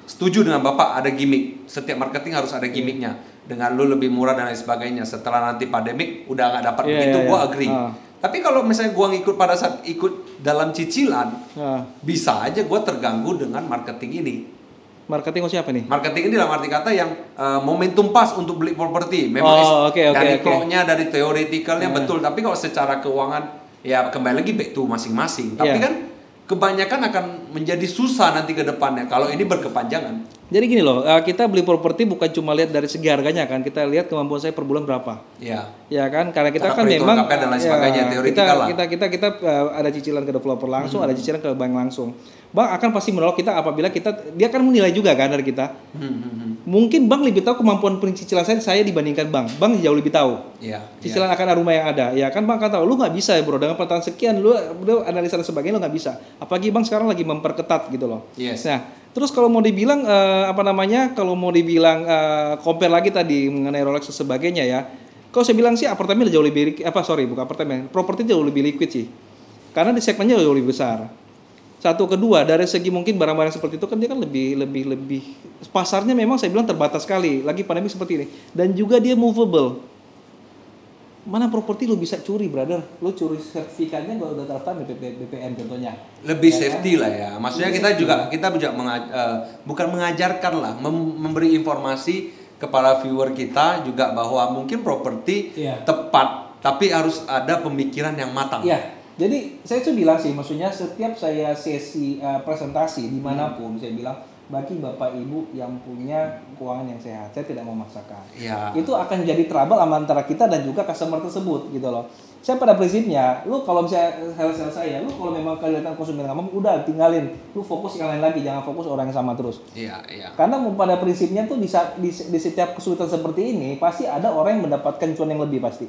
setuju dengan Bapak ada gimmick, setiap marketing harus ada gimmicknya. Dengan lu lebih murah dan lain sebagainya. Setelah nanti pandemik udah nggak dapat begitu, gue agree. Tapi kalau misalnya gue ngikut pada saat ikut dalam cicilan, bisa aja gue terganggu dengan marketing ini. Marketing siapa nih? Marketing ini dalam arti kata yang momentum pas untuk beli properti. Memang dari pro-nya, dari teoretikalnya betul. Tapi kalau secara keuangan, ya kembali lagi back to masing-masing. Tapi kan kebanyakan akan menjadi susah nanti ke depannya kalau ini berkepanjangan. Jadi gini loh, kita beli properti bukan cuma lihat dari segi harganya kan, kita lihat kemampuan saya per bulan berapa. Ya kan, karena kita kan memang dan lain sebagainya, teoritikal lah. Kita ada cicilan ke developer langsung, ada cicilan ke bank langsung. Bank akan pasti menolak kita apabila dia kan menilai juga kan dari kita. Mungkin bank lebih tahu kemampuan pencicilan saya dibandingkan bank. Bank jauh lebih tahu. Cicilan akan rumah yang ada. Ya kan bank akan tahu, lu nggak bisa ya bro dengan pertahanan sekian, lu analisa dan sebagainya lu nggak bisa. Apalagi bank sekarang lagi memperketat gitu loh. Nah, terus kalau mau dibilang compare lagi tadi mengenai Rolex dan sebagainya ya. Kalau saya bilang sih apartemen jauh lebih properti jauh lebih liquid sih. Karena di segmennya jauh lebih besar. Satu, kedua dari segi mungkin barang-barang seperti itu kan dia kan lebih pasarnya memang saya bilang terbatas sekali lagi pandemi seperti ini, dan juga dia movable. Mana properti lu bisa curi, brother? Lu curi sertifikatnya kalau udah daftar BPN contohnya. Lebih safety lah ya. Maksudnya kita juga bukan mengajarkan lah, memberi informasi kepada viewer kita juga bahwa mungkin properti tepat, tapi harus ada pemikiran yang matang. Jadi saya tuh bilang sih, maksudnya setiap saya sesi presentasi dimanapun saya bilang bagi bapak ibu yang punya keuangan yang sehat, saya tidak memaksakan. Itu akan jadi trouble antara kita dan juga customer tersebut gitu loh. Saya pada prinsipnya, lu kalau misalnya sales saya, lu kalau memang kelihatan konsumen nggak mau, udah tinggalin, lu fokus yang lain lagi, jangan fokus orang yang sama terus. Karena pada prinsipnya tuh di setiap kesulitan seperti ini pasti ada orang yang mendapatkan cuan yang lebih pasti.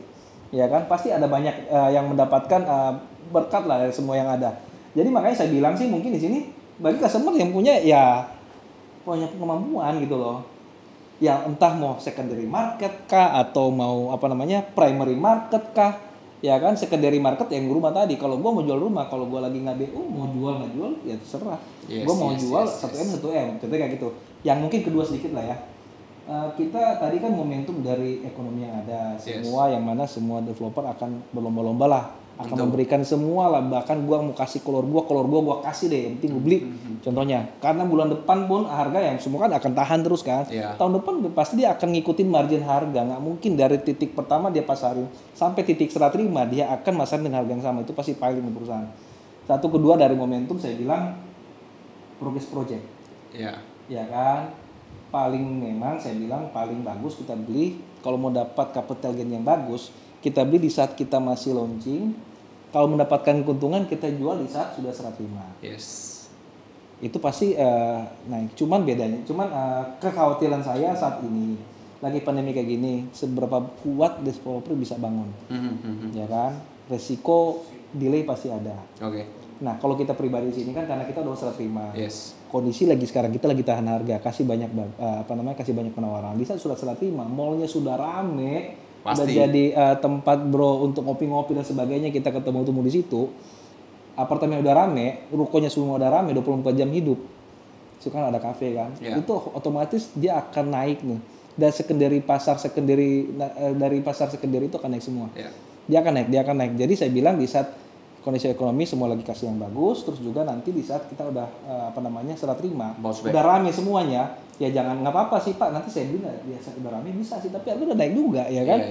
Ya kan, pasti ada banyak yang mendapatkan berkat lah dari semua yang ada. Jadi makanya saya bilang sih mungkin di sini bagi customer yang punya kemampuan gitu loh. Ya entah mau secondary market kah atau mau primary market kah, Ya kan, secondary market yang rumah tadi. Kalau gua mau jual rumah, kalau gua lagi nggak BU, mau jual nggak jual, ya terserah. Gua mau jual 1M 1M, contohnya kayak gitu. Yang mungkin kedua sedikit lah ya. Kita tadi kan momentum dari ekonomi yang ada, semua yang mana semua developer akan berlomba-lomba lah, akan memberikan semua lah, bahkan gua mau kasih kolor gua kasih deh, yang penting gua beli. Contohnya, karena bulan depan pun harga yang semua kan akan tahan terus kan. Tahun depan pasti dia akan ngikutin margin harga, nggak mungkin dari titik pertama dia pasarin sampai titik serah terima dia akan masarin dengan harga yang sama, itu pasti piling di perusahaan. Satu, kedua dari momentum saya bilang progress project. Ya kan? Memang saya bilang paling bagus kita beli kalau mau dapat capital gain yang bagus, kita beli di saat kita masih launching. Kalau mendapatkan keuntungan kita jual di saat sudah serah terima. Itu pasti naik. Cuman bedanya, kekhawatiran saya saat ini lagi pandemi kayak gini, seberapa kuat developer bisa bangun. Ya kan? Resiko delay pasti ada. Nah, kalau kita pribadi di sini kan karena kita udah serah terima. Kondisi lagi sekarang kita lagi tahan harga, kasih banyak penawaran. Di saat sudah serah terima, mallnya sudah rame, udah jadi tempat bro untuk ngopi-ngopi dan sebagainya, kita ketemu di situ. Apartemen udah rame, rukonya semua udah rame, 24 jam hidup. Sekarang ada kafe kan. Itu otomatis dia akan naik nih. Dan dari pasar secondary itu akan naik semua. Dia akan naik. Jadi saya bilang di saat kondisi ekonomi semua lagi kasih yang bagus, terus juga nanti di saat kita udah serah terima, udah rame semuanya, ya jangan nggak apa-apa sih Pak, nanti saya beli biasa udah rame bisa sih, tapi harga udah naik juga ya kan.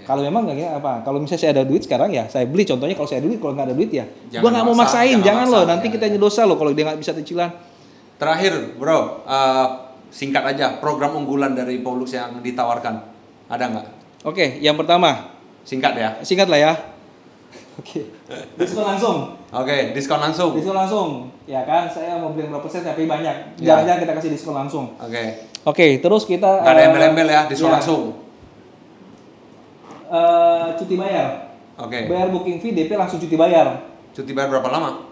Kalau memang nggak kalau misalnya saya ada duit sekarang ya saya beli, contohnya kalau saya ada duit, kalau nggak ada duit ya gua nggak mau maksain, jangan loh, nanti kita dosa loh kalau dia nggak bisa cicilan. Terakhir bro, singkat aja program unggulan dari Pollux yang ditawarkan ada nggak? Oke, yang pertama singkat lah ya. Diskon langsung. Diskon langsung. Ya kan, saya mau beli berapa persen tapi banyak. Jangan-jangan kita kasih diskon langsung. Terus kita nggak ada embel-embel ya, diskon langsung. Cuti bayar. Bayar booking fee, DP langsung cuti bayar. Cuti bayar berapa lama?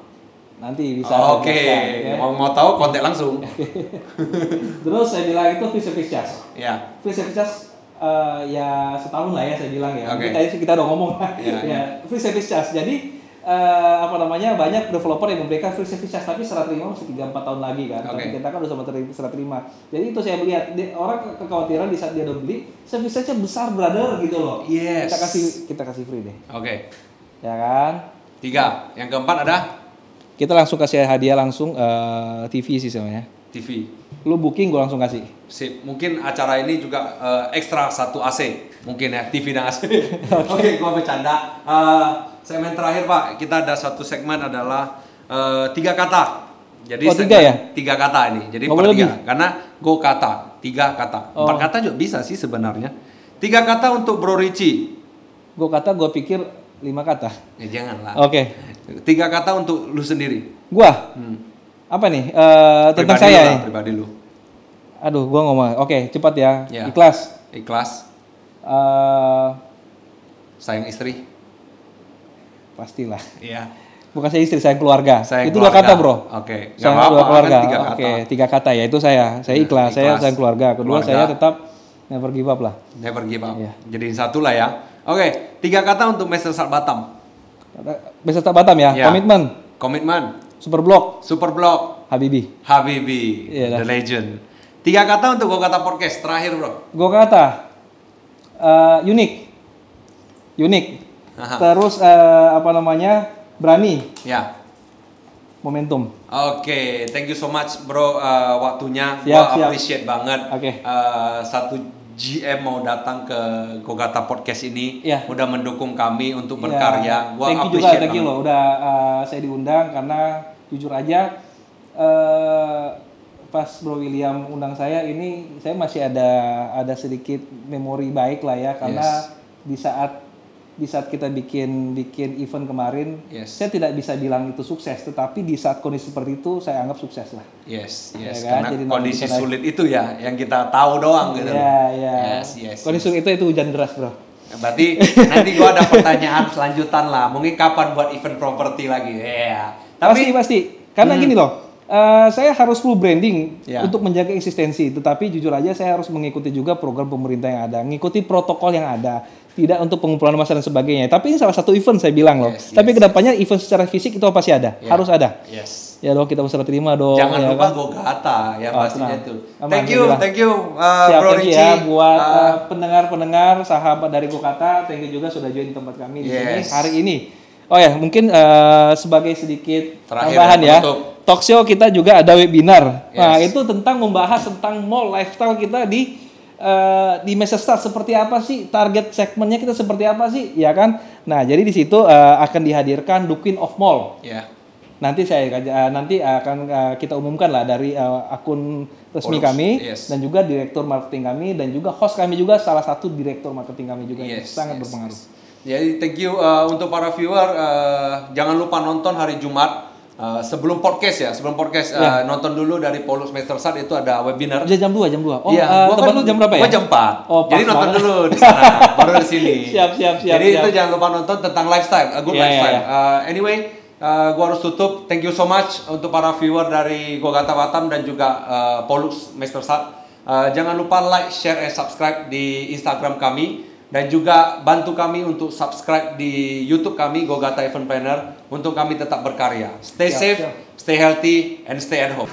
Nanti bisa. Ya. Mau tahu kontak langsung. Terus saya bilang itu free service charge. Free service charge ya setahun lah ya saya bilang ya. Kita udah ngomong free service charge. Jadi banyak developer yang memberikan free service charge tapi serah terima masih 3-4 tahun lagi kan. Tapi kita kan udah sama serah terima. Jadi itu saya melihat orang kekhawatiran di saat dia udah beli service charge-nya besar brother gitu loh. Kita kasih free deh. Ya kan? 3. Yang keempat ada? Kita langsung kasih hadiah langsung TV sih sebenarnya. TV. Lu booking gue langsung kasih. Sip. Mungkin acara ini juga ekstra 1 AC. Mungkin ya, TV dan AC. Gua bercanda. Segmen terakhir Pak, kita ada satu segmen adalah 3 kata. Jadi 3 ya? 3 kata ini. Jadi per 3. Karena go kata, 3 kata. 4 kata juga bisa sih sebenarnya. 3 kata untuk Bro Richie. Go kata gue pikir 5 kata. Ya janganlah. 3 kata untuk lu sendiri. Gua? Apa nih? Tentang pribadi saya nih. Pribadi lu. Aduh, gua ngomong. Cepat ya. Ikhlas. Sayang istri. Pastilah. Iya. Bukan saya istri, sayang keluarga. Sayang itu keluarga. 2 kata, Bro. Sayang keluarga. Kan 3 kata ya. Itu saya. Saya ikhlas. Saya sayang keluarga. Kedua saya tetap never give up lah. Never give up. Jadiin 1 lah ya. 3 kata untuk Master Start Batam. Master Start Batam ya. Komitmen. Superblok. Habibi. The legend. 3 kata untuk Go Kata Podcast terakhir bro. Go Kata. Unik. Terus berani. Momentum. Thank you so much bro waktunya. Gua appreciate banget. Satu GM mau datang ke Go Kata Podcast ini, udah mendukung kami untuk berkarya. Gua thank you loh, udah saya diundang karena jujur aja pas Bro William undang saya ini, saya masih ada sedikit memori baik lah ya, karena di saat kita bikin event kemarin, saya tidak bisa bilang itu sukses, tetapi di saat kondisi seperti itu saya anggap sukses lah. Ya kan? Karena jadi kondisi sulit itu ya yang kita tahu doang gitu. Kondisi sulit itu hujan deras bro. Berarti nanti gua ada pertanyaan selanjutan lah. Mungkin kapan buat event properti lagi? Tapi pasti. Karena gini loh. Saya harus full branding untuk menjaga eksistensi, tetapi jujur aja saya harus mengikuti juga program pemerintah yang ada, mengikuti protokol yang ada. tidak untuk pengumpulan massa dan sebagainya. Tapi ini salah satu event saya bilang loh. Yes, tapi kedepannya event secara fisik itu pasti ada, harus ada. Yes. Ya dong, kita serah terima dong. Jangan ya lupa kan? Gogata ya pastinya tenang. itu. Aman, Thank you, Siap, Bro thank you Richie. ya buat pendengar-pendengar sahabat dari Gokata, thank you juga sudah join di tempat kami di sini hari ini. Oh ya, mungkin sebagai sedikit tambahan ya, talk show kita juga ada webinar. Nah, itu tentang membahas tentang mall lifestyle kita di Messestart, seperti apa sih target segmennya kita, seperti apa sih, ya kan? Nah, jadi di situ akan dihadirkan The Queen of Mall. Nanti akan kita umumkan lah dari akun resmi kami dan juga direktur marketing kami dan juga host kami juga salah satu direktur marketing kami juga yang sangat berpengaruh. Jadi thank you untuk para viewer, jangan lupa nonton hari Jumat sebelum podcast nonton dulu dari Polux Messestart, itu ada webinar. Jam 2. Oh, iya, tempat lu jam berapa ya? Gua jam 4. Oh, jadi nonton dulu di sana, baru di sini. Siap. Jadi itu jangan lupa nonton tentang lifestyle, good lifestyle. Anyway, gua harus tutup. Thank you so much untuk para viewer dari Gogata Batam dan juga Polux Messestart. Jangan lupa like, share, and subscribe di Instagram kami. Dan juga bantu kami untuk subscribe di YouTube kami, Gogata Event Planner, untuk kami tetap berkarya. Stay safe, stay healthy, and stay at home.